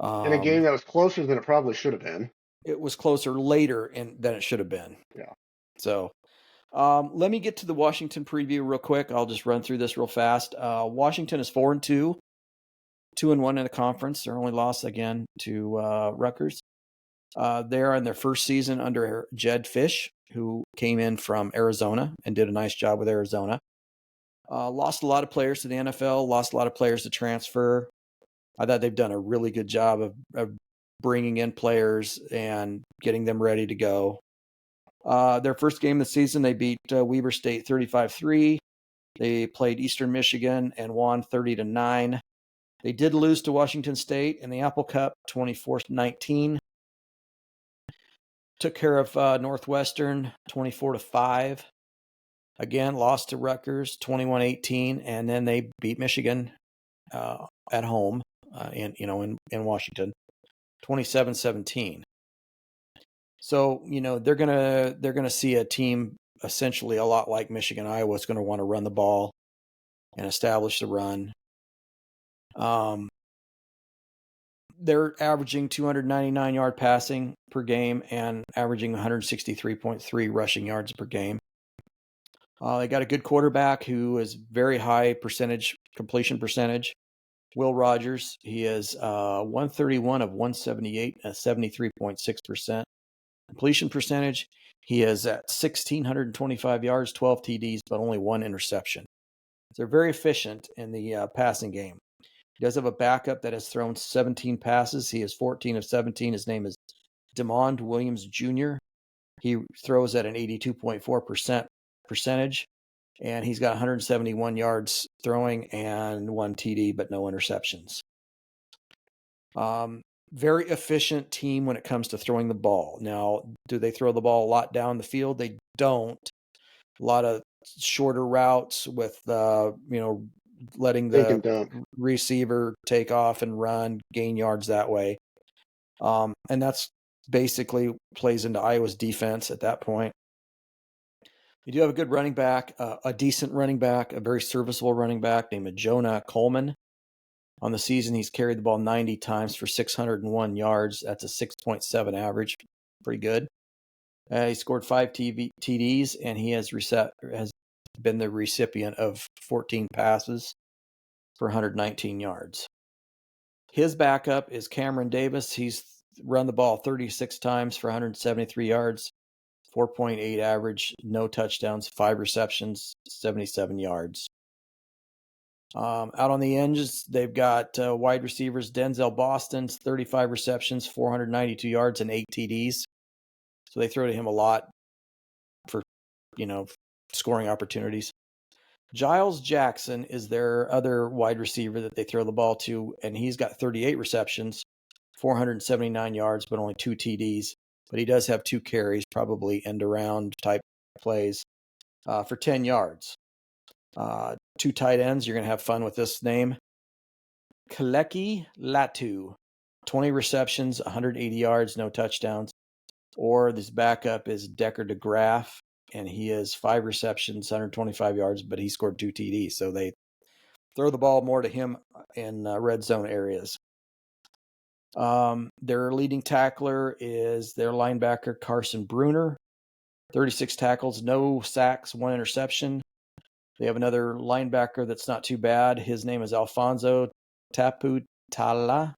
In a game that was closer than it probably should have been. It was closer later than it should have been. Yeah. So let me get to the Washington preview real quick. I'll just run through this real fast. Washington is 4-2, 2-1 in the conference. Their only loss again to Rutgers. They're in their first season under Jed Fish, who came in from Arizona and did a nice job with Arizona. Lost a lot of players to the NFL, lost a lot of players to transfer. I thought they've done a really good job of bringing in players and getting them ready to go. Their first game of the season, they beat Weber State 35-3. They played Eastern Michigan and won 30-9. They did lose to Washington State in the Apple Cup 24-19. Took care of Northwestern 24-5. Again, lost to Rutgers 21-18, and then they beat Michigan at home in Washington 27-17. So they're gonna see a team essentially a lot like Michigan. Iowa is going to want to run the ball and establish the run. They're averaging 299 yard passing per game and averaging 163.3 rushing yards per game. They got a good quarterback who is very high completion percentage. Will Rogers, he is 131 of 178, 73.6%. Completion percentage, he is at 1,625 yards, 12 TDs, but only one interception. So they're very efficient in the passing game. He does have a backup that has thrown 17 passes. He is 14 of 17. His name is DeMond Williams Jr. He throws at an 82.4% percentage, and he's got 171 yards throwing and one TD, but no interceptions. Very efficient team when it comes to throwing the ball. Now, do they throw the ball a lot down the field? They don't. A lot of shorter routes with, letting the receiver take off and run, gain yards that way. And that's basically plays into Iowa's defense at that point. You do have a good running back, a decent running back, a very serviceable running back named Jonah Coleman. On the season, he's carried the ball 90 times for 601 yards. That's a 6.7 average. Pretty good. He scored 5 TDs, and he has been the recipient of 14 passes for 119 yards. His backup is Cameron Davis. He's run the ball 36 times for 173 yards, 4.8 average, no touchdowns, 5 receptions, 77 yards. Out on the edges, they've got wide receivers Denzel Boston's 35 receptions, 492 yards, and 8 TDs. So they throw to him a lot for, scoring opportunities. Giles Jackson is their other wide receiver that they throw the ball to, and he's got 38 receptions, 479 yards, but only 2 TDs. But he does have 2 carries, probably end-around type plays, for 10 yards. 2 tight ends. You're going to have fun with this name. Kaleki Latu, 20 receptions, 180 yards, no touchdowns. Or this backup is Decker DeGraff, and he has 5 receptions, 125 yards, but he scored 2 TDs. So they throw the ball more to him in red zone areas. Their leading tackler is their linebacker, Carson Bruner, 36 tackles, no sacks, 1 interception. They have another linebacker that's not too bad. His name is Alfonso Tabatala.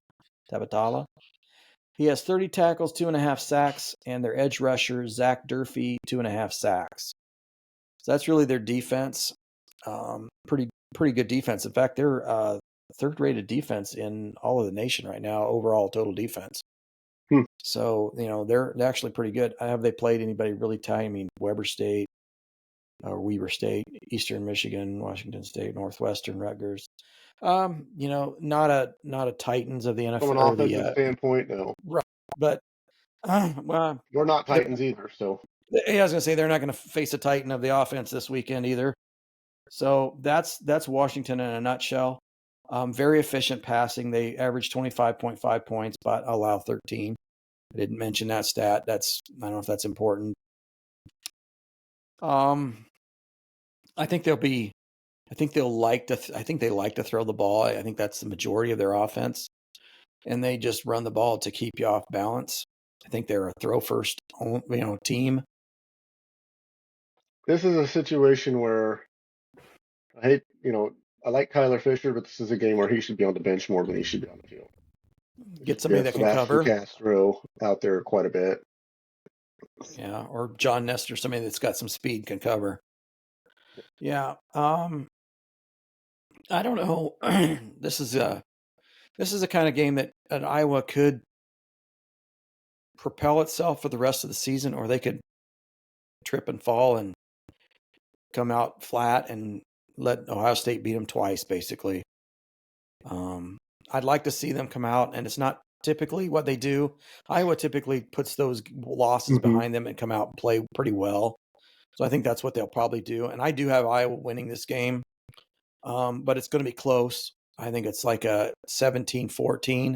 He has 30 tackles, 2.5 sacks, and their edge rusher, Zach Durfee, 2.5 sacks. So that's really their defense. Pretty good defense. In fact, they're third-rated defense in all of the nation right now, overall total defense. So, they're actually pretty good. Have they played anybody really tight? I mean, Weber State, Eastern Michigan, Washington State, Northwestern, Rutgers. Not a Titans of the NFL. From an offensive standpoint, no. Right, but well, we're not Titans either. So I was going to say they're not going to face a Titan of the offense this weekend either. So that's Washington in a nutshell. Very efficient passing. They average 25.5 points, but allow 13. I didn't mention that stat. I don't know if that's important. I think they like to throw the ball. I think that's the majority of their offense, and they just run the ball to keep you off balance. I think they're a throw first, team. This is a situation where I like Kyler Fisher, but this is a game where he should be on the bench more than he should be on the field. Get somebody that can Sebastian cover. Castro out there quite a bit. Yeah, or John Nestor, somebody that's got some speed, can cover. Yeah. I don't know. This is a kind of game that Iowa could propel itself for the rest of the season, or they could trip and fall and come out flat and let Ohio State beat them twice, basically. I'd like to see them come out, and it's not typically what they do. Iowa typically puts those losses behind them and come out and play pretty well. So I think that's what they'll probably do. And I do have Iowa winning this game, but it's going to be close. I think it's like a 17-14.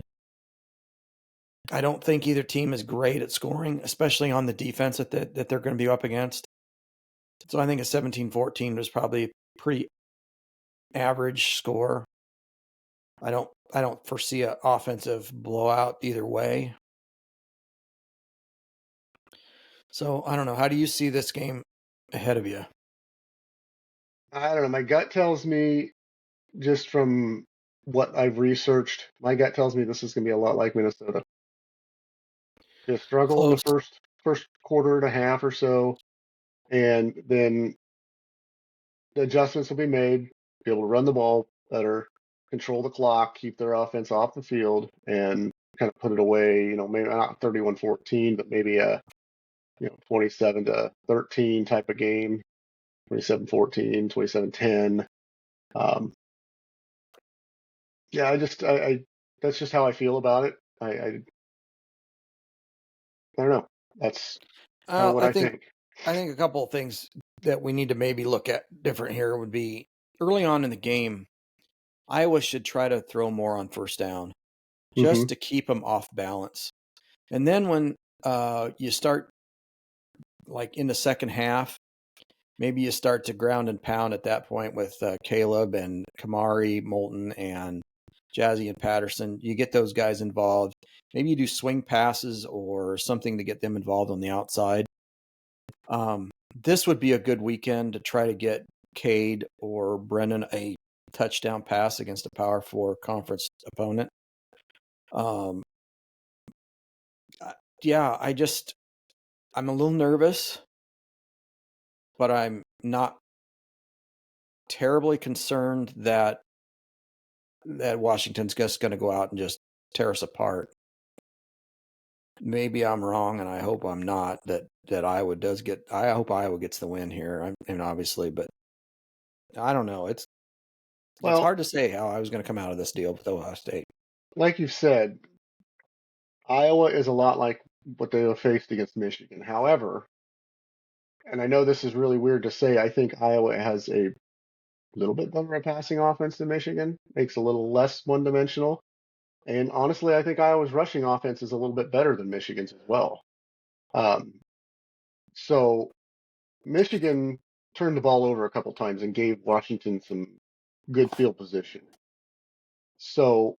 I don't think either team is great at scoring, especially on the defense that they're going to be up against. So I think a 17-14 is probably a pretty average score. I don't foresee an offensive blowout either way. So I don't know. How do you see this game ahead of you? I don't know. My gut tells me, just from what I've researched, my gut tells me this is going to be a lot like Minnesota. Just struggle in the first quarter and a half or so, and then the adjustments will be made, be able to run the ball better, control the clock, keep their offense off the field, and kind of put it away, maybe not 31-14, but maybe a 27-13 type of game, 27-14, 27-10. Yeah, I that's just how I feel about it. I don't know. That's kind of what I think. I think a couple of things that we need to maybe look at different here would be early on in the game, Iowa should try to throw more on first down just to keep them off balance. And then when you start, like in the second half, maybe you start to ground and pound at that point with Caleb and Kamari, Moulton, and Jazzy and Patterson. You get those guys involved. Maybe you do swing passes or something to get them involved on the outside. This would be a good weekend to try to get Cade or Brennan a touchdown pass against a Power 4 conference opponent. Yeah, I'm a little nervous, but I'm not terribly concerned that Washington's just going to go out and just tear us apart. Maybe I'm wrong, and I hope I'm not. That Iowa does get. I hope Iowa gets the win here, and obviously, but I don't know. It's hard to say how I was going to come out of this deal with Ohio State. Like you said, Iowa is a lot like what they faced against Michigan. However, and I know this is really weird to say, I think Iowa has a little bit better a passing offense than Michigan, makes a little less one-dimensional. And honestly, I think Iowa's rushing offense is a little bit better than Michigan's as well. So Michigan turned the ball over a couple times and gave Washington some good field position. So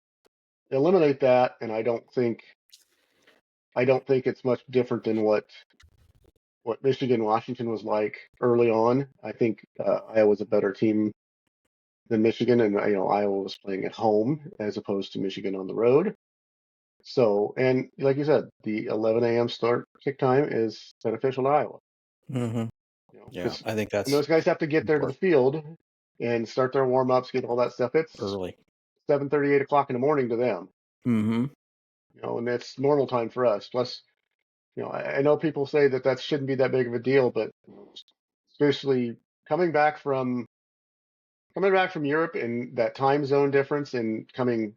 eliminate that, and I don't think it's much different than what Michigan Washington was like early on. I think Iowa's a better team than Michigan, and Iowa was playing at home as opposed to Michigan on the road. So, and like you said, the 11 a.m. start kick time is beneficial to Iowa. Mm-hmm. Yeah, I think that's. And those guys have to get there to the field and start their warm ups, get all that stuff. It's early, 7:30, 8 o'clock in the morning to them. Mm-hmm. And that's normal time for us. Plus, I know people say that shouldn't be that big of a deal, but especially coming back from Europe and that time zone difference, and coming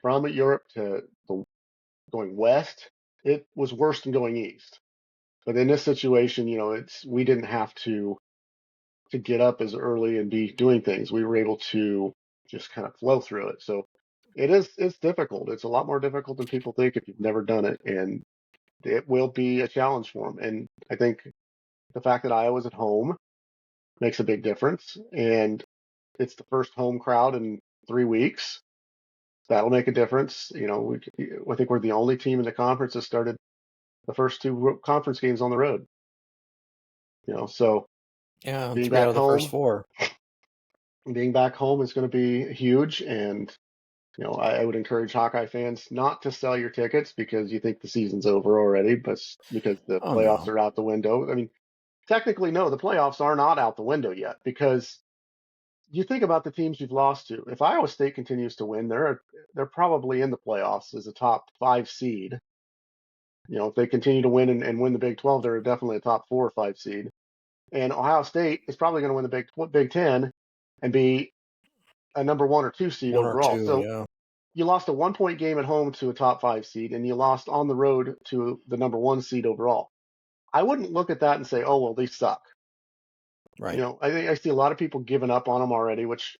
from Europe to going west, it was worse than going east. But in this situation, we didn't have to get up as early and be doing things. We were able to just kind of flow through it. So it's difficult. It's a lot more difficult than people think if you've never done it, and it will be a challenge for them. And I think the fact that Iowa's at home makes a big difference, and it's the first home crowd in 3 weeks. That'll make a difference. I think we're the only team in the conference that started the first two conference games on the road. So Yeah, being 3 out back of the first home, 4. being back home is going to be huge. And I would encourage Hawkeye fans not to sell your tickets because you think the season's over already, but because the Oh playoffs no. are out the window. I mean, technically, no, the playoffs are not out the window yet because you think about the teams you've lost to. If Iowa State continues to win, they're probably in the playoffs as a top 5 seed. If they continue to win and win the Big 12, they're definitely a top 4 or 5 seed. And Ohio State is probably going to win the Big 10 and be a number 1 or 2 seed 1 or overall. 2, So yeah. you lost a 1-point game at home to a top 5 seed, and you lost on the road to the number 1 seed overall. I wouldn't look at that and say, "Oh, well, they suck." Right. I think I see a lot of people giving up on them already, which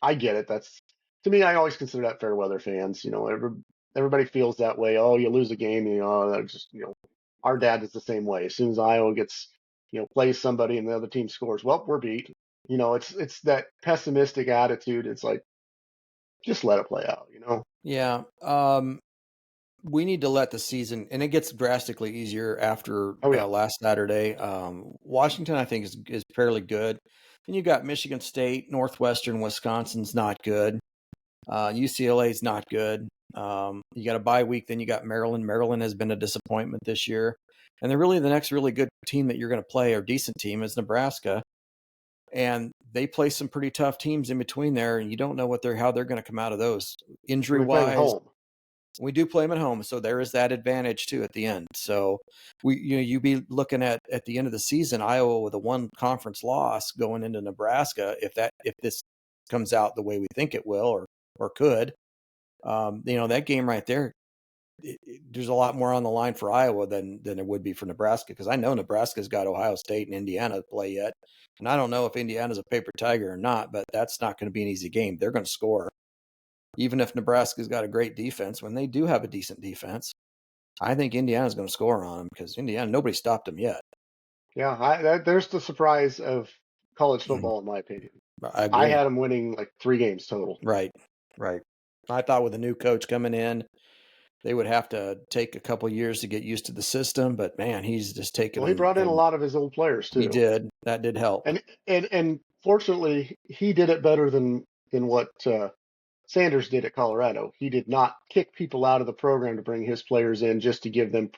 I get it. That's to me, I always consider that fair weather fans. Everybody feels that way. Oh, you lose a game, that's just our dad is the same way. As soon as Iowa gets plays somebody and the other team scores, well, we're beat. It's that pessimistic attitude. It's like just let it play out. Yeah. We need to let the season, and it gets drastically easier after Oh yeah, last Saturday. Washington, I think, is fairly good. Then you got Michigan State, Northwestern, Wisconsin's not good. UCLA's not good. You got a bye week. Then you got Maryland. Maryland has been a disappointment this year. And they're really the next really good team that you're going to play, or decent team, is Nebraska. And they play some pretty tough teams in between there, and you don't know how they're going to come out of those injury and we play them at wise. home. We do play them at home, so there is that advantage too at the end. So you be looking at the end of the season, Iowa with a 1 conference loss going into Nebraska. If this comes out the way we think it will or could, that game right there, there's a lot more on the line for Iowa than it would be for Nebraska, because I know Nebraska's got Ohio State and Indiana to play yet, and I don't know if Indiana's a paper tiger or not, but that's not going to be an easy game. They're going to score. Even if Nebraska's got a great defense, when they do have a decent defense, I think Indiana's going to score on them, because Indiana, nobody stopped them yet. Yeah, there's the surprise of college football, in my opinion. I I agree. had them winning like 3 games total. Right. I thought with a new coach coming in, they would have to take a couple years to get used to the system, but man, he's just taken Well, he them. brought in a lot of his old players He too, did. That did help. and fortunately, he did it better than what Sanders did at Colorado. He did not kick people out of the program to bring his players in just to give them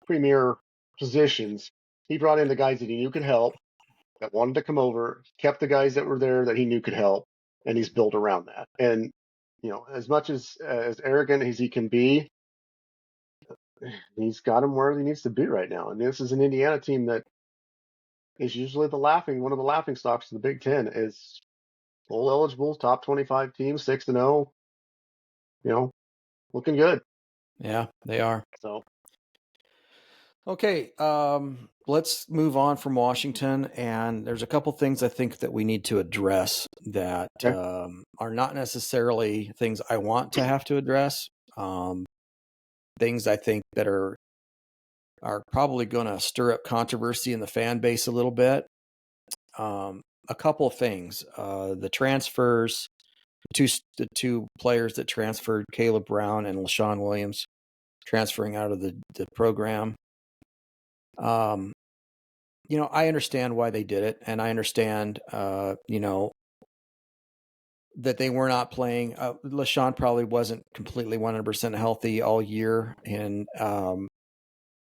premier positions. He brought in the guys that he knew could help, that wanted to come over, kept the guys that were there that he knew could help, and he's built around that. And as much as arrogant as he can be, he's got him where he needs to be right now. And this is an Indiana team that is usually one of the laughing stocks of the Big Ten, is bowl eligible, top 25 team, 6-0, looking good. Yeah, they are. So Okay, let's move on from Washington, and there's a couple things I think that we need to address that okay. are not necessarily things I want to have to address. Things I think that are probably going to stir up controversy in the fan base a little bit. A couple of things: the transfers, the two players that transferred, Caleb Brown and LaShawn Williams, transferring out of the program. I understand why they did it, and I understand, that they were not playing. LaShawn probably wasn't completely 100% healthy all year, and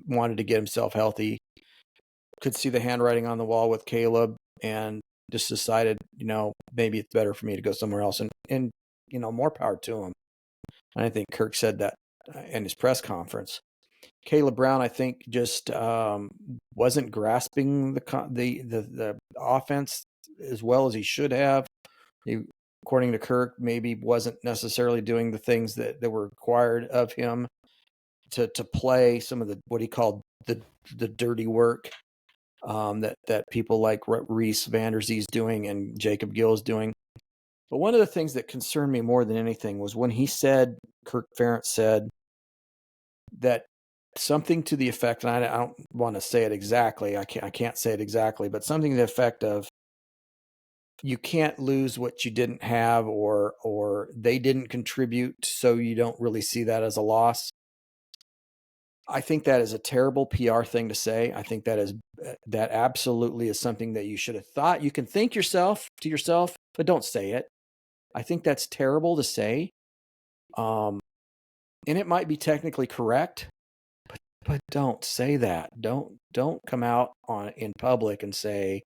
wanted to get himself healthy. Could see the handwriting on the wall with Caleb, and just decided, maybe it's better for me to go somewhere else. And more power to him. And I think Kirk said that in his press conference. Caleb Brown, I think, just wasn't grasping the offense as well as he should have. He, according to Kirk, maybe wasn't necessarily doing the things that were required of him to play some of what he called the dirty work that people like Reese Vanderzee's doing and Jacob Gill's doing. But one of the things that concerned me more than anything was when Kirk Ferentz said that something to the effect, and I don't want to say it exactly, I can't say it exactly, but something to the effect of, you can't lose what you didn't have, or they didn't contribute, so you don't really see that as a loss. I think that is a terrible PR thing to say. I think that absolutely is something that you should have thought. You can think to yourself, but don't say it. I think that's terrible to say. And it might be technically correct, but don't say that. Don't come out in public and say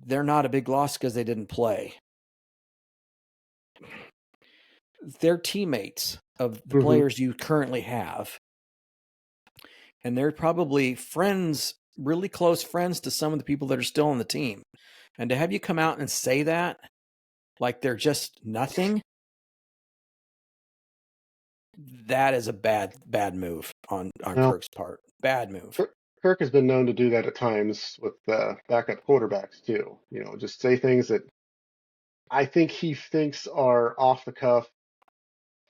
they're not a big loss because they didn't play. They're teammates of the players you currently have. And they're probably friends, really close friends to some of the people that are still on the team. And to have you come out and say that, like they're just nothing, that is a bad on Kirk's part. Bad move. Kirk has been known to do that at times with backup quarterbacks too. Just say things that I think he thinks are off the cuff,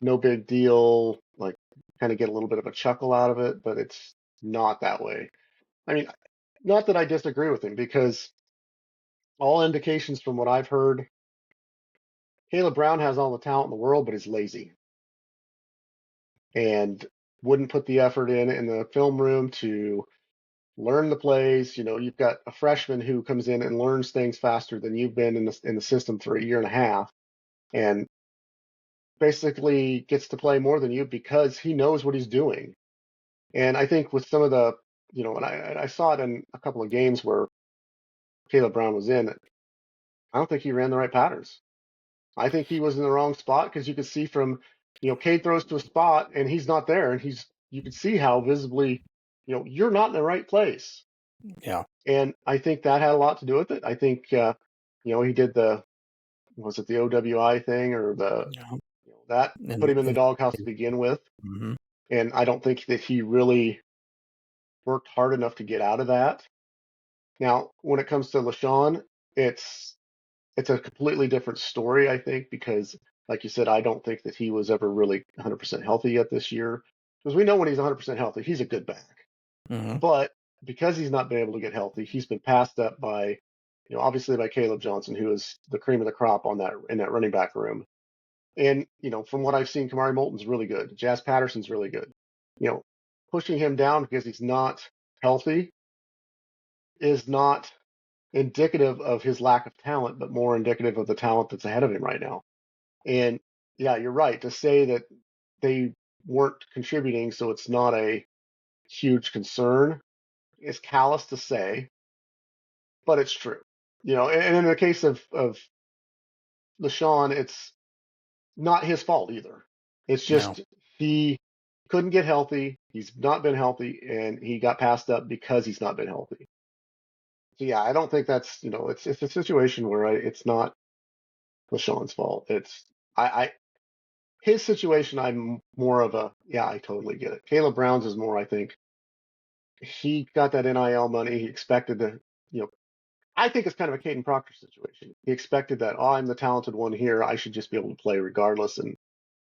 no big deal, like kind of get a little bit of a chuckle out of it, but it's not that way. I mean, not that I disagree with him, because all indications from what I've heard, Caleb Brown has all the talent in the world, but is lazy and wouldn't put the effort in the film room to learn the plays. You've got a freshman who comes in and learns things faster than you've been in the system for a year and a half, and basically gets to play more than you because he knows what he's doing. And I think with some of the, and I saw it in a couple of games where Caleb Brown was in, I don't think he ran the right patterns. I think he was in the wrong spot, because you could see from, Cade throws to a spot and he's not there, and you could see how visibly, you're not in the right place. Yeah. And I think that had a lot to do with it. I think, he did was it the OWI thing, or that put him in the doghouse to begin with. Mm-hmm. And I don't think that he really worked hard enough to get out of that. Now, when it comes to LaShawn, it's a completely different story, I think, because, like you said, I don't think that he was ever really 100% healthy yet this year. Because we know when he's 100% healthy, he's a good back. Mm-hmm. But because he's not been able to get healthy, he's been passed up by, obviously by Caleb Johnson, who is the cream of the crop in that running back room. And, from what I've seen, Kamari Moulton's really good. Jazz Patterson's really good. Pushing him down because he's not healthy is not indicative of his lack of talent, but more indicative of the talent that's ahead of him right now. And yeah, you're right to say that they weren't contributing, so it's not a huge concern. It's callous to say, but it's true. And in the case of LaShawn, it's not his fault either. It's just he couldn't get healthy. He's not been healthy, and he got passed up because he's not been healthy. So yeah, I don't think that's, it's a situation where it's not LaShawn's fault. It's his situation. I'm more of I totally get it. Caleb Brown's is more, I think, he got that NIL money. He expected to, I think it's kind of a Caden Proctor situation. He expected that, I'm the talented one here, I should just be able to play regardless, and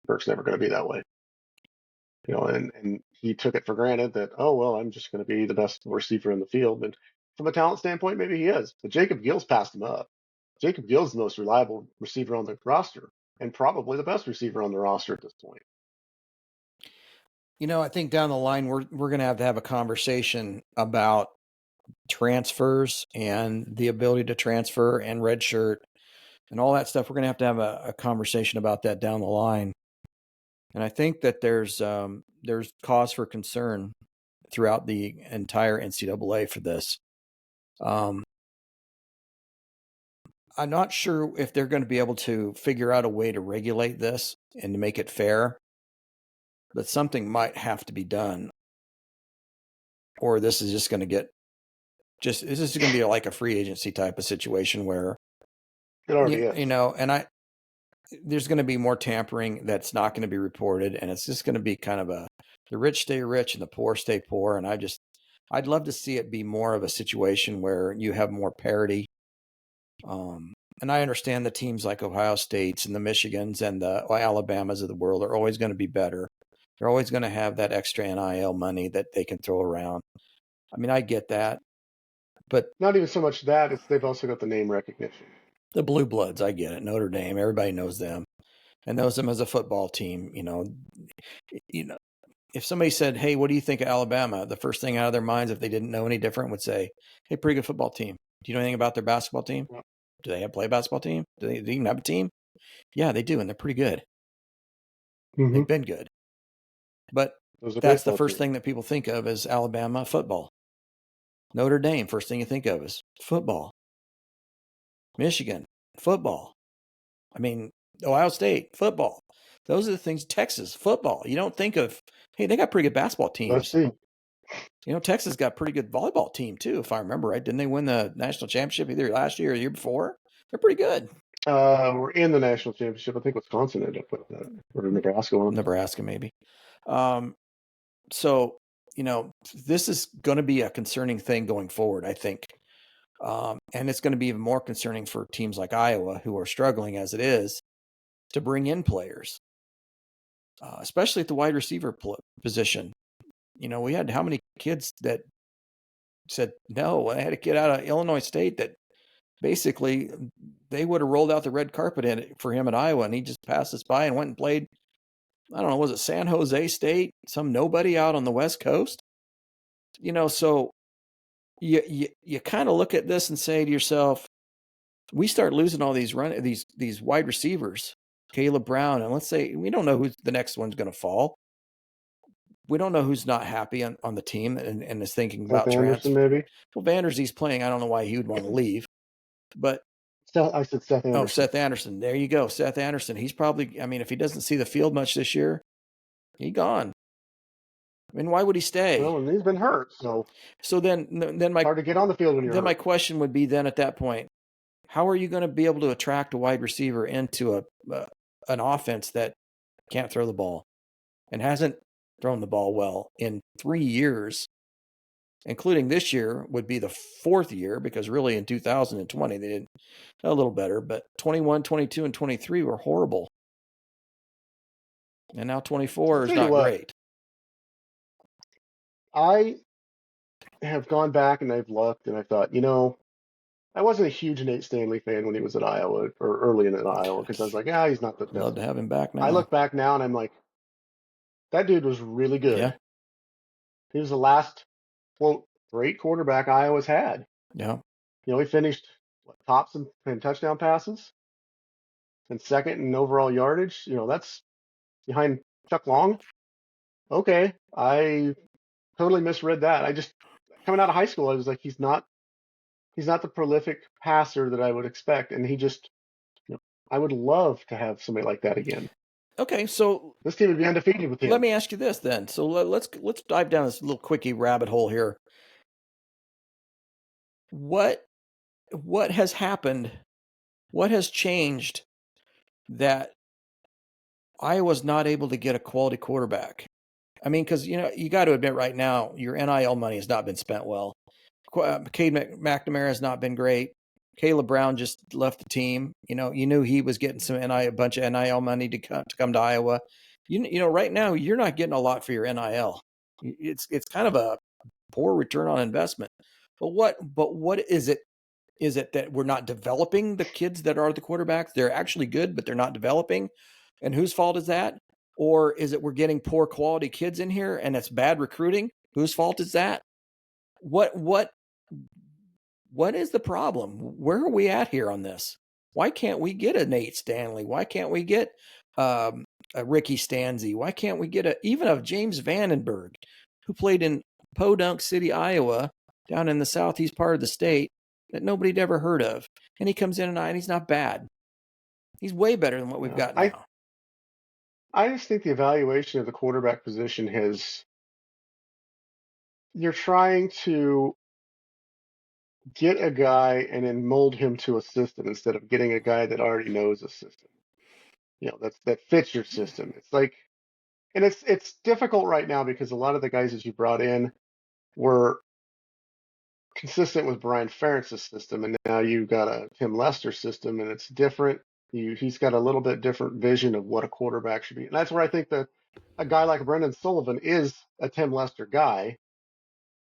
Kirk's never going to be that way. And he took it for granted that, oh, well, I'm just going to be the best receiver in the field. And from a talent standpoint, maybe he is. But Jacob Gill's passed him up. Jacob Gill's the most reliable receiver on the roster, and probably the best receiver on the roster at this point. I think down the line, we're going to have a conversation about transfers and the ability to transfer and redshirt and all that stuff. We're going to have a conversation about that down the line. And I think that there's cause for concern throughout the entire NCAA for this. I'm not sure if they're going to be able to figure out a way to regulate this and to make it fair, but something might have to be done, or this is just going to this is going to be like a free agency type of situation where it already is. And there's going to be more tampering that's not going to be reported, and it's just going to be kind of the rich stay rich and the poor stay poor. And I'd love to see it be more of a situation where you have more parity. And and I understand the teams like Ohio States and the Michigans and the Alabamas of the world are always going to be better. They're always going to have that extra NIL money that they can throw around. I mean, I get that, but Not even so much that, it's they've also got the name recognition. the Blue Bloods, I get it. Notre Dame, everybody knows them and knows them as a football team. If somebody said, "Hey, what do you think of Alabama?" the first thing out of their minds, if they didn't know any different, would say, "Hey, pretty good football team. Do you know anything about their basketball team? Yeah. Do they play a basketball team? Do they even have a team? Yeah, they do, and they're pretty good. Mm-hmm. They've been good." But Those are that's the baseball first teams. thing that people think of is Alabama football. Notre Dame, first thing you think of is football. Michigan, football. I mean, Ohio State, football. Those are the things. Texas, football. You don't think of, hey, they got pretty good basketball teams. USC. Texas got a pretty good volleyball team too, if I remember right. Didn't they win the national championship either last year or the year before? They're pretty good. We're in the national championship. I think Wisconsin ended up with that, or Nebraska won. Nebraska, maybe. So, this is going to be a concerning thing going forward, I think. And it's going to be even more concerning for teams like Iowa, who are struggling as it is, to bring in players, especially at the wide receiver position. We had how many kids that said no? I had a kid out of Illinois State that basically they would have rolled out the red carpet for him at Iowa, and he just passed us by and went and played. I don't know, was it San Jose State? Some nobody out on the West Coast. So you kind of look at this and say to yourself, we start losing all these these wide receivers, Caleb Brown, and let's say we don't know who the next one's going to fall. We don't know who's not happy on the team and is thinking about transfer. Maybe. Well, Vanderzee's playing. I don't know why he would want to leave, but I said Seth Anderson. Oh, Seth Anderson. There you go, Seth Anderson. He's probably. I mean, if he doesn't see the field much this year, he's gone. I mean, why would he stay? Well, and he's been hurt, so then my hard to get on the field when you're then hurt. my question would be then at that point, how are you going to be able to attract a wide receiver into an offense that can't throw the ball and hasn't thrown the ball well in 3 years, including this year would be the 4th year, because really in 2020 they did a little better, but 21, 22, and 23 were horrible. And now 24 is not great. I have gone back and I've looked and I thought, I wasn't a huge Nate Stanley fan when he was at Iowa or early in Iowa, because I was like, he's not the best. Love to have him back now. I look back now and I'm like, that dude was really good. Yeah. He was the last, quote, great quarterback Iowa's had. Yeah. He finished tops in touchdown passes and second in overall yardage. That's behind Chuck Long. Okay. I totally misread that. I just, coming out of high school, I was like, he's not the prolific passer that I would expect. And he just, I would love to have somebody like that again. Okay, so this team would be undefeated with him. Let me ask you this then. So let's dive down this little quickie rabbit hole here. What has happened? What has changed that Iowa's not able to get a quality quarterback? I mean, because you got to admit right now your NIL money has not been spent well. Cade McNamara has not been great. Caleb Brown just left the team. You knew he was getting a bunch of NIL money to come to Iowa. Right now you're not getting a lot for your NIL. It's kind of a poor return on investment. But what is it? Is it that we're not developing the kids that are the quarterbacks? They're actually good, but they're not developing. And whose fault is that? Or is it we're getting poor quality kids in here and it's bad recruiting? Whose fault is that? What is the problem? Where are we at here on this? Why can't we get a Nate Stanley? Why can't we get a Ricky Stanzi? Why can't we get even a James Vandenberg, who played in Podunk City, Iowa, down in the southeast part of the state that nobody'd ever heard of? And he comes in and he's not bad. He's way better than what we've got now. I just think the evaluation of the quarterback position you're trying to get a guy and then mold him to a system instead of getting a guy that already knows a system. That fits your system. It's like, and it's difficult right now because a lot of the guys that you brought in were consistent with Brian Ferentz's system, and now you've got a Tim Lester system, and it's different. He's got a little bit different vision of what a quarterback should be, and that's where I think that a guy like Brendan Sullivan is a Tim Lester guy,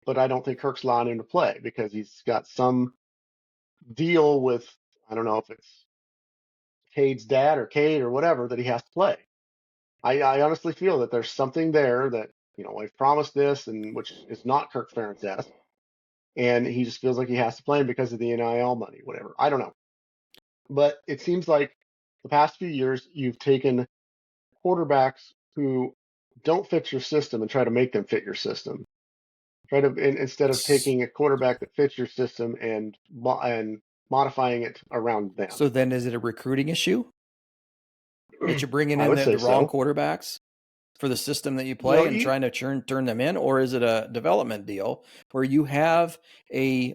but I don't think Kirk's allowing him to play because he's got some deal with, I don't know if it's Cade's dad or Cade or whatever, that he has to play. I honestly feel that there's something there that, I've promised this, and which is not Kirk Ferentz, and he just feels like he has to play him because of the NIL money, whatever. I don't know. But it seems like the past few years you've taken quarterbacks who don't fit your system and try to make them fit your system. Instead of taking a quarterback that fits your system and modifying it around them. So then is it a recruiting issue that you're bringing I in would say the wrong so. quarterbacks for the system that you play and trying to turn them in? Or is it a development deal where you have a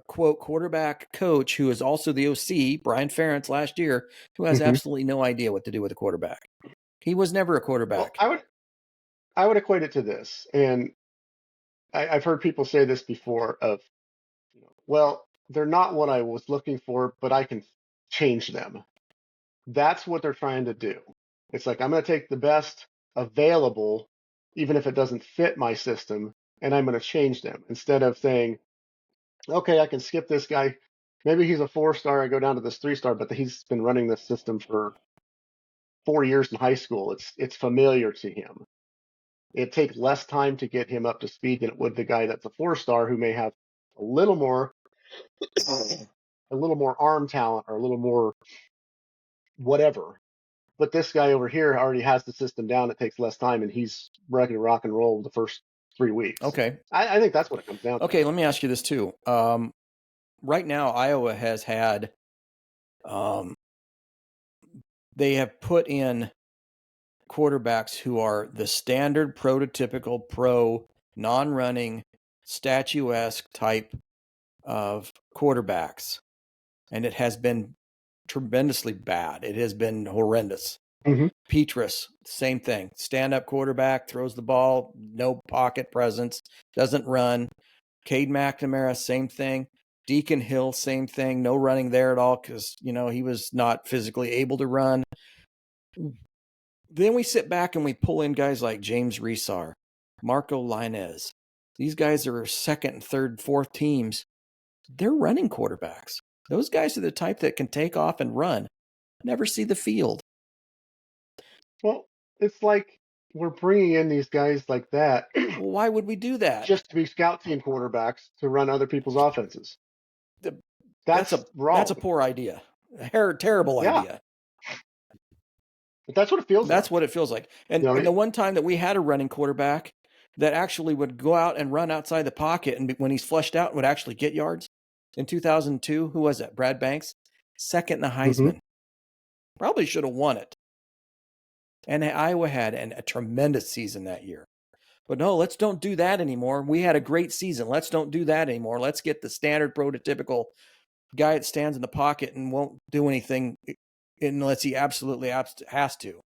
quote quarterback coach who is also the OC, Brian Ferentz last year, who has absolutely no idea what to do with a quarterback? He was never a quarterback. Well, I would equate it to this, and I've heard people say this before of, well, they're not what I was looking for, but I can change them. That's what they're trying to do. It's like, I'm going to take the best available, even if it doesn't fit my system, and I'm going to change them instead of saying, okay, I can skip this guy. Maybe he's a 4-star. I go down to this 3-star, but he's been running this system for 4 years in high school. It's familiar to him. It takes less time to get him up to speed than it would the guy that's a 4-star who may have a little more arm talent or a little more whatever. But this guy over here already has the system down. It takes less time, and he's ready to rock and roll the first 3 weeks. Okay. I think that's what it comes down to. Okay, let me ask you this too. Right now, Iowa has had, they have put in quarterbacks who are the standard prototypical pro, non-running, statuesque type of quarterbacks. And it has been tremendously bad. It has been horrendous. Petrus, same thing. Stand-up quarterback, throws the ball, no pocket presence, doesn't run. Cade McNamara, same thing. Deacon Hill, same thing. No running there at all because, he was not physically able to run. Then we sit back and we pull in guys like James Resar, Marco Linez. These guys are second, third, fourth teams. They're running quarterbacks. Those guys are the type that can take off and run. Never see the field. Well, it's like we're bringing in these guys like that. Well, why would we do that? Just to be scout team quarterbacks to run other people's offenses. That's wrong. That's a poor idea. A terrible idea. But that's what it feels like. That's what it feels like. And, and the one time that we had a running quarterback that actually would go out and run outside the pocket, and when he's flushed out, would actually get yards. In 2002, who was that? Brad Banks, second in the Heisman. Probably should have won it. And Iowa had a tremendous season that year. But no, let's don't do that anymore. We had a great season. Let's don't do that anymore. Let's get the standard prototypical guy that stands in the pocket and won't do anything unless he absolutely has to.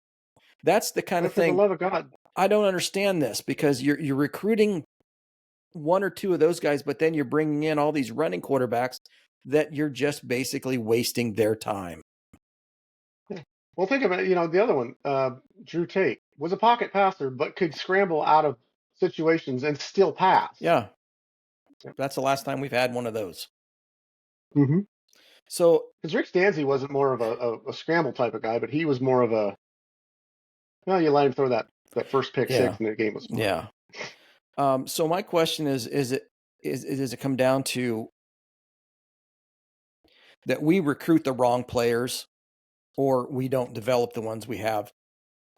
That's the kind of thing. For the love of God. I don't understand this because you're recruiting one or two of those guys, but then you're bringing in all these running quarterbacks that you're just basically wasting their time. Well, think about it. The other one, Drew Tate, was a pocket passer, but could scramble out of situations and still pass. Yeah. That's the last time we've had one of those. So, because Rick Stanzi wasn't more of a scramble type of guy, but he was more of a, you let him throw that first pick six and the game was fun. Yeah. So my question is it come down to that we recruit the wrong players, or we don't develop the ones we have,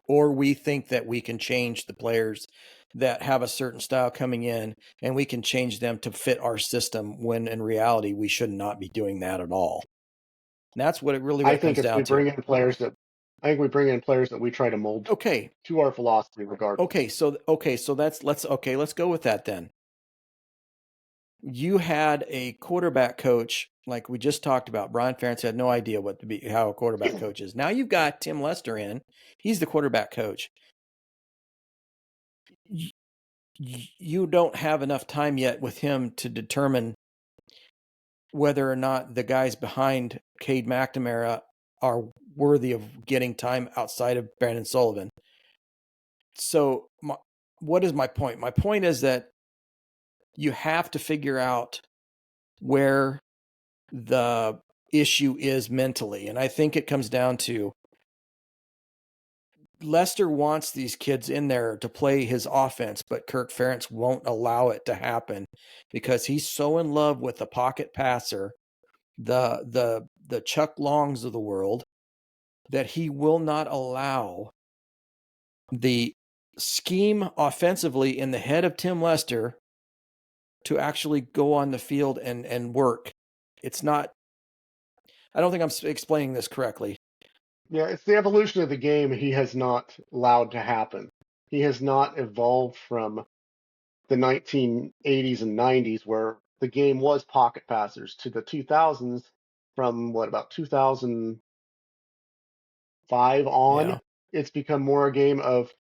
or we think that we can change the players that have a certain style coming in and we can change them to fit our system, when in reality we should not be doing that at all. And that's what it really comes down to. I think we bring in players that we try to mold to our philosophy regardless. Let's go with that then. You had a quarterback coach, like we just talked about. Brian Ferentz had no idea how a quarterback coach is. Now you've got Tim Lester in. He's the quarterback coach. You don't have enough time yet with him to determine whether or not the guys behind Cade McNamara are worthy of getting time outside of Brandon Sullivan. So what is my point? My point is that you have to figure out where the issue is mentally. And I think it comes down to Lester wants these kids in there to play his offense, but Kirk Ferentz won't allow it to happen because he's so in love with the pocket passer, the Chuck Longs of the world, that he will not allow the scheme offensively in the head of Tim Lester to actually go on the field and work. It's not, I don't think I'm explaining this correctly. Yeah, it's the evolution of the game he has not allowed to happen. He has not evolved from the 1980s and 90s where the game was pocket passers to the 2000s from about 2005 on. Yeah. It's become more a game of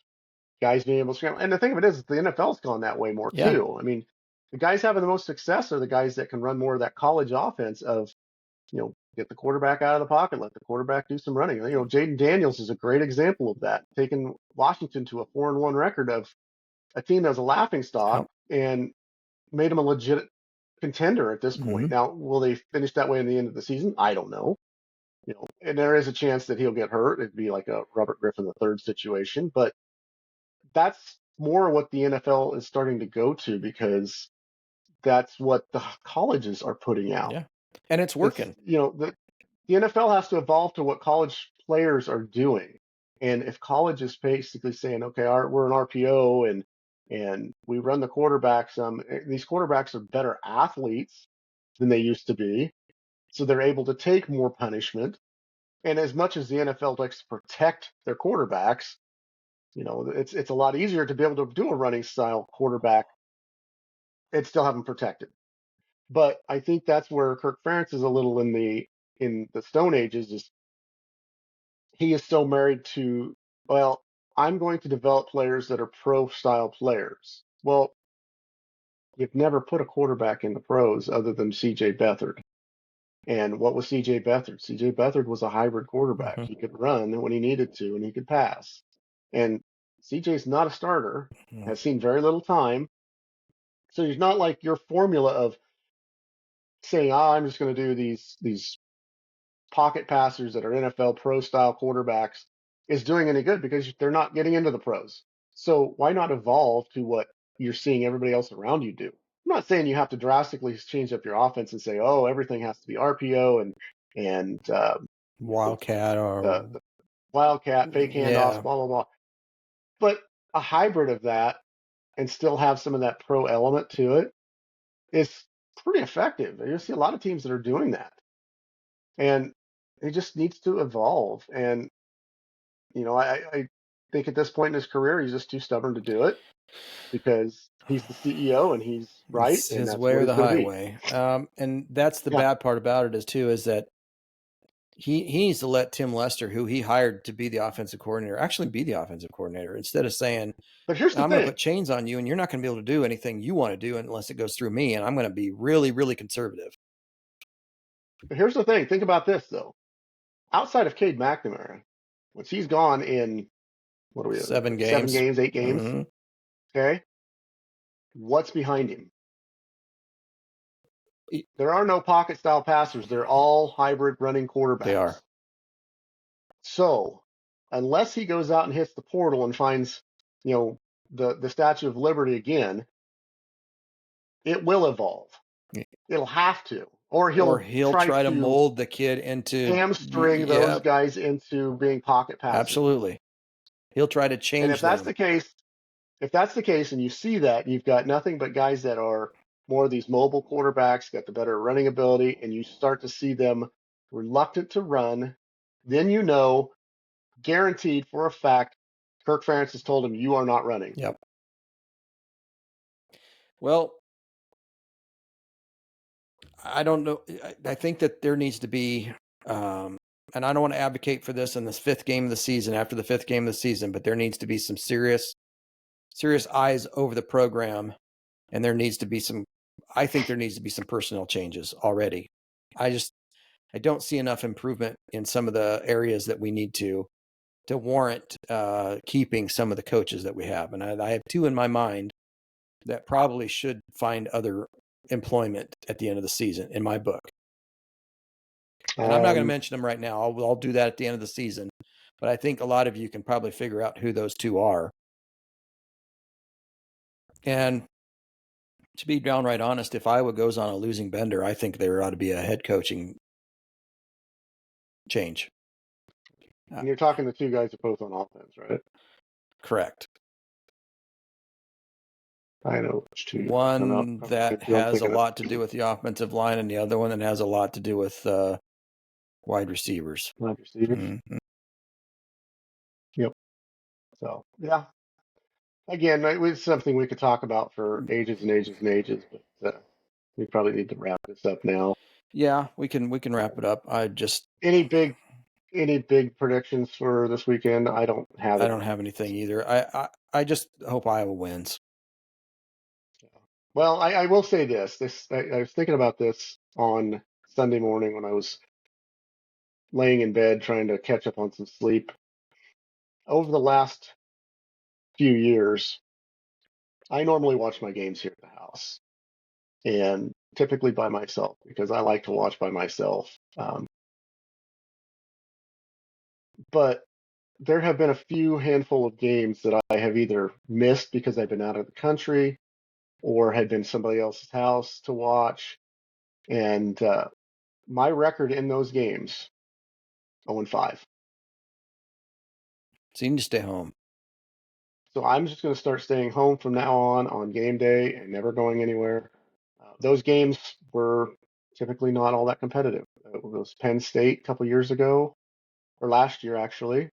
guys being able to scramble. And the thing of it is, the NFL's gone that way more Yeah. too. I mean, the guys having the most success are the guys that can run more of that college offense of, get the quarterback out of the pocket, let the quarterback do some running. Jaden Daniels is a great example of that, taking Washington to a 4-1 record of a team that was a laughing stock and made them a legit contender at this point. Now, will they finish that way in the end of the season? I don't know. And there is a chance that he'll get hurt. It'd be like a Robert Griffin III situation, but that's more what the NFL is starting to go to because that's what the colleges are putting out. Yeah. And it's working. The NFL has to evolve to what college players are doing. And if college is basically saying, okay, we're an RPO and we run the quarterbacks, these quarterbacks are better athletes than they used to be. So they're able to take more punishment. And as much as the NFL likes to protect their quarterbacks, it's a lot easier to be able to do a running style quarterback and still have them protected. But I think that's where Kirk Ferentz is a little in the Stone Ages. Is he is so married to, well, I'm going to develop players that are pro style players. Well, you've never put a quarterback in the pros other than C.J. Beathard. And what was C.J. Beathard? C.J. Beathard was a hybrid quarterback. He could run when he needed to, and he could pass. And C.J.'s not a starter, has seen very little time. So he's not like your formula of saying, I'm just going to do these pocket passers that are NFL pro style quarterbacks is doing any good because they're not getting into the pros. So why not evolve to what you're seeing everybody else around you do? I'm not saying you have to drastically change up your offense and say, oh, everything has to be RPO and Wildcat or the Wildcat, fake handoffs, blah, blah, blah. But a hybrid of that and still have some of that pro element to it is pretty effective. You see a lot of teams that are doing that. And it just needs to evolve. And, I think at this point in his career, he's just too stubborn to do it because he's the CEO and he's right. It's and his that's way what or the he's gonna highway. And that's the bad part about it is that he needs to let Tim Lester, who he hired to be the offensive coordinator, actually be the offensive coordinator instead of saying, But here's the I'm thing. going to put chains on you and you're not going to be able to do anything you want to do unless it goes through me. And I'm going to be really, really conservative. But here's the thing. Think about this, though. Outside of Cade McNamara, once he's gone in, what are we 7 games. 7 games, 8 games. Okay. What's behind him? There are no pocket style passers. They're all hybrid running quarterbacks. They are. So unless he goes out and hits the portal and finds, the Statue of Liberty again, it will evolve. It'll have to. Or he'll try to mold the kid into hamstring those guys into being pocket passers. Absolutely. He'll try to change And if that's the case, and you see that, you've got nothing but guys that are more of these mobile quarterbacks, got the better running ability, and you start to see them reluctant to run, then guaranteed for a fact, Kirk Ferentz has told him, you are not running. Yep. Well, I don't know. I think that there needs to be, and I don't want to advocate for this in this 5th game of the season, after the 5th game of the season, but there needs to be some serious eyes over the program. And I think there needs to be some personnel changes already. I don't see enough improvement in some of the areas that we need to warrant keeping some of the coaches that we have. And I have two in my mind that probably should find other employment at the end of the season, in my book. And I'm not going to mention them right now. I'll do that at the end of the season. But I think a lot of you can probably figure out who those two are. And to be downright honest, if Iowa goes on a losing bender, I think there ought to be a head coaching change. And you're talking the two guys that both on offense, right? Correct. I know which two. One that has a lot to do with the offensive line, and the other one that has a lot to do with wide receivers. Wide receivers. Mm-hmm. Yep. So yeah. Again, it was something we could talk about for ages and ages and ages, but we probably need to wrap this up now. Yeah, we can wrap it up. Any big predictions for this weekend? I don't have it. I don't have anything either. I just hope Iowa wins. Well, I will say this. I was thinking about this on Sunday morning when I was laying in bed trying to catch up on some sleep. Over the last few years, I normally watch my games here at the house, and typically by myself because I like to watch by myself. But there have been a few handful of games that I have either missed because I've been out of the country or had been somebody else's house to watch. And my record in those games, 0-5. So you need to stay home. So I'm just going to start staying home from now on game day and never going anywhere. Those games were typically not all that competitive. It was Penn State a couple years ago, or last year actually.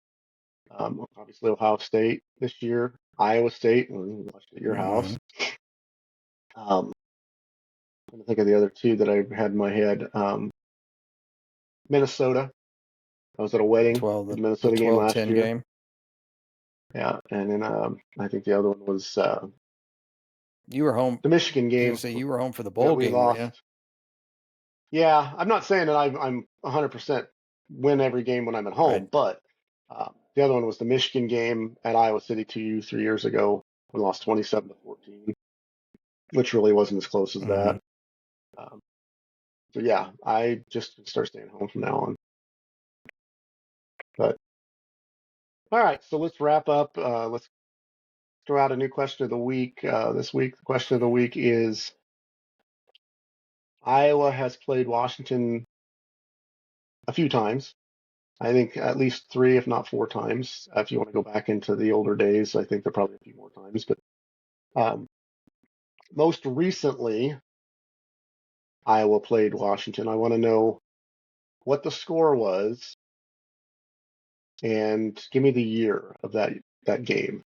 Obviously Ohio State this year, Iowa State, when we watched at your house. I'm trying to think of the other two that I had in my head. Minnesota. I was at a wedding, the Minnesota game last year. Game. Yeah, and then I think the other one was you were home. The Michigan game. So you were home for the bowl game, lost. weren't you? Yeah, I'm not saying that I'm 100% win every game when I'm at home, right. But the other one was the Michigan game at Iowa City 3 years ago. We lost 27-14, which really wasn't as close as that. So yeah, I just start staying home from now on. But all right, so let's wrap up. Let's throw out a new question of the week. This week, the question of the week is: Iowa has played Washington a few times. I think at least 3, if not 4 times. If you want to go back into the older days, I think there are probably a few more times. But most recently, Iowa played Washington. I want to know what the score was and give me the year of that game.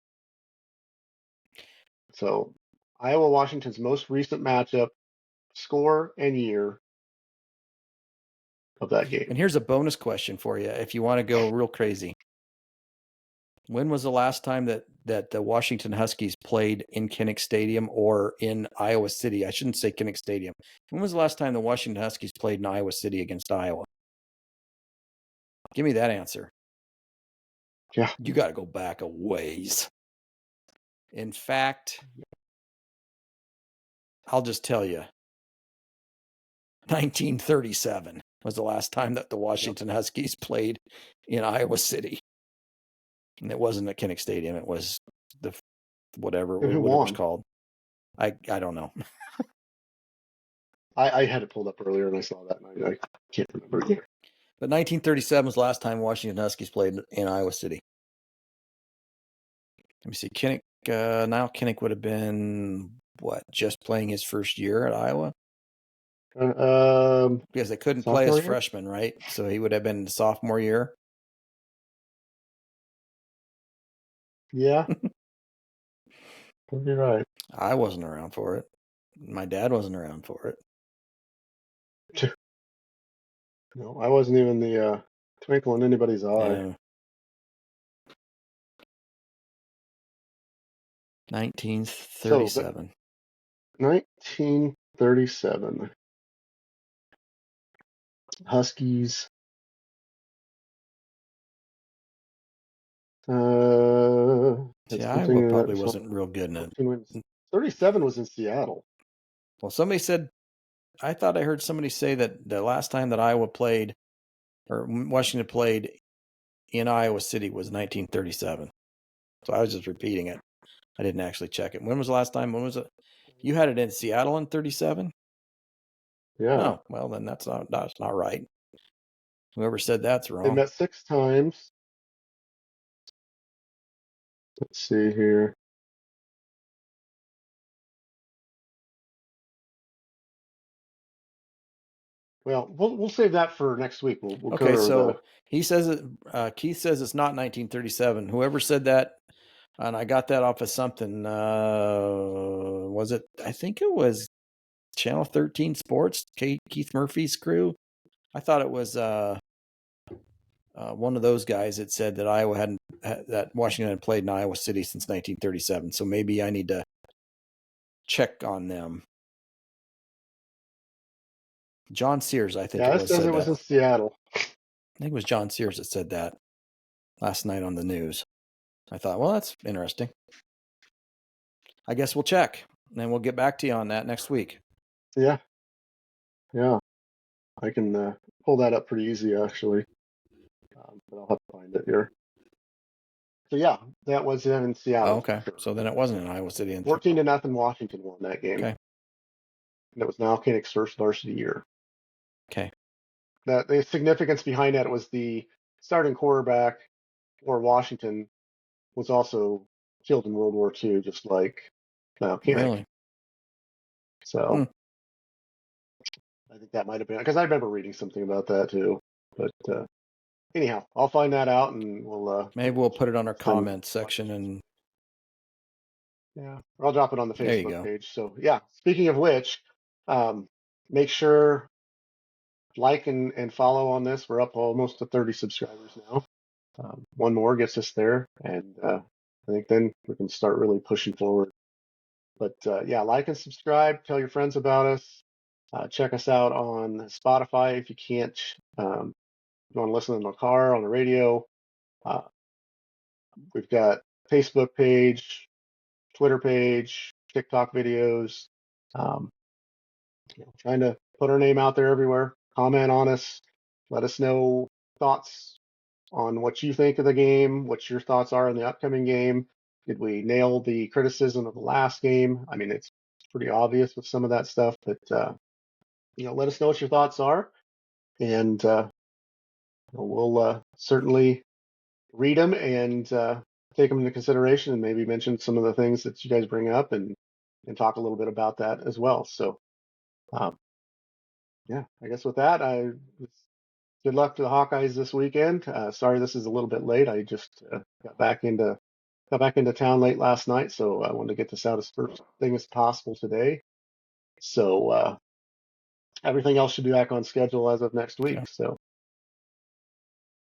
So Iowa-Washington's most recent matchup, score and year of that game. And here's a bonus question for you if you want to go real crazy. When was the last time that the Washington Huskies played in Kinnick Stadium or in Iowa City? I shouldn't say Kinnick Stadium. When was the last time the Washington Huskies played in Iowa City against Iowa? Give me that answer. Yeah. You got to go back a ways. In fact, I'll just tell you, 1937 was the last time that the Washington Huskies played in Iowa City. And it wasn't at Kinnick Stadium. It was whatever it was called. I don't know. I had it pulled up earlier and I saw that and I can't remember either. But 1937 was the last time Washington Huskies played in Iowa City. Let me see. Kinnick, now Kinnick would have been, just playing his first year at Iowa? Because they couldn't play as freshmen, right? So he would have been sophomore year. Yeah. You're right. I wasn't around for it. My dad wasn't around for it. No, I wasn't even the twinkle in anybody's eye. Yeah. 1937. 1937. Washington Huskies. See, Iowa probably wasn't real good in it. 37 was in Seattle. Well, somebody said, I thought I heard somebody say that the last time that Iowa played, or Washington played in Iowa City was 1937. So I was just repeating it. I didn't actually check it. When was the last time? When was it? You had it in Seattle in 37? Yeah. Oh, well, then that's not right. Whoever said that's wrong. They met 6 times. Let's see here. Well, we'll save that for next week. We'll Okay, cover so he says it. Keith says it's not 1937. Whoever said that, and I got that off of something. Was it? I think it was Channel 13 Sports. Keith Murphy's crew. I thought it was one of those guys that said that that Washington had played in Iowa City since 1937. So maybe I need to check on them. John Sears, I think yeah, it was. It says it was in Seattle. I think it was John Sears that said that last night on the news. I thought, well, that's interesting. I guess we'll check, and we'll get back to you on that next week. Yeah. I can pull that up pretty easy, actually. But I'll have to find it here. So yeah, that was in Seattle. Oh, okay. Sure. So then it wasn't in Iowa City. 14-0 Washington won that game. Okay. And it was now Kinnick's first varsity year. Okay. The significance behind that was the starting quarterback for Washington was also killed in World War II, just like Kinnick. Really? So I think that might have been, because I remember reading something about that too. But anyhow, I'll find that out and maybe we'll put it on our comments section and or I'll drop it on the Facebook page. So yeah, speaking of which, make sure like and follow on this. We're up almost to 30 subscribers now. One more gets us there, and I think then we can start really pushing forward. But yeah, like and subscribe. Tell your friends about us. Check us out on Spotify if you can't. You want to listen in the car, on the radio. We've got Facebook page, Twitter page, TikTok videos. Trying to put our name out there everywhere. Comment on us. Let us know thoughts on what you think of the game, what your thoughts are on the upcoming game. Did we nail the criticism of the last game? I mean, it's pretty obvious with some of that stuff, but let us know what your thoughts are, and we'll certainly read them and take them into consideration, and maybe mention some of the things that you guys bring up, and talk a little bit about that as well. So, yeah, I guess with that, good luck to the Hawkeyes this weekend. Sorry this is a little bit late. I just got back into town late last night, so I wanted to get this out as first thing as possible today. So everything else should be back on schedule as of next week. Okay. So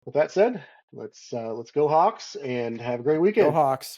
with that said, let's go Hawks and have a great weekend. Go Hawks.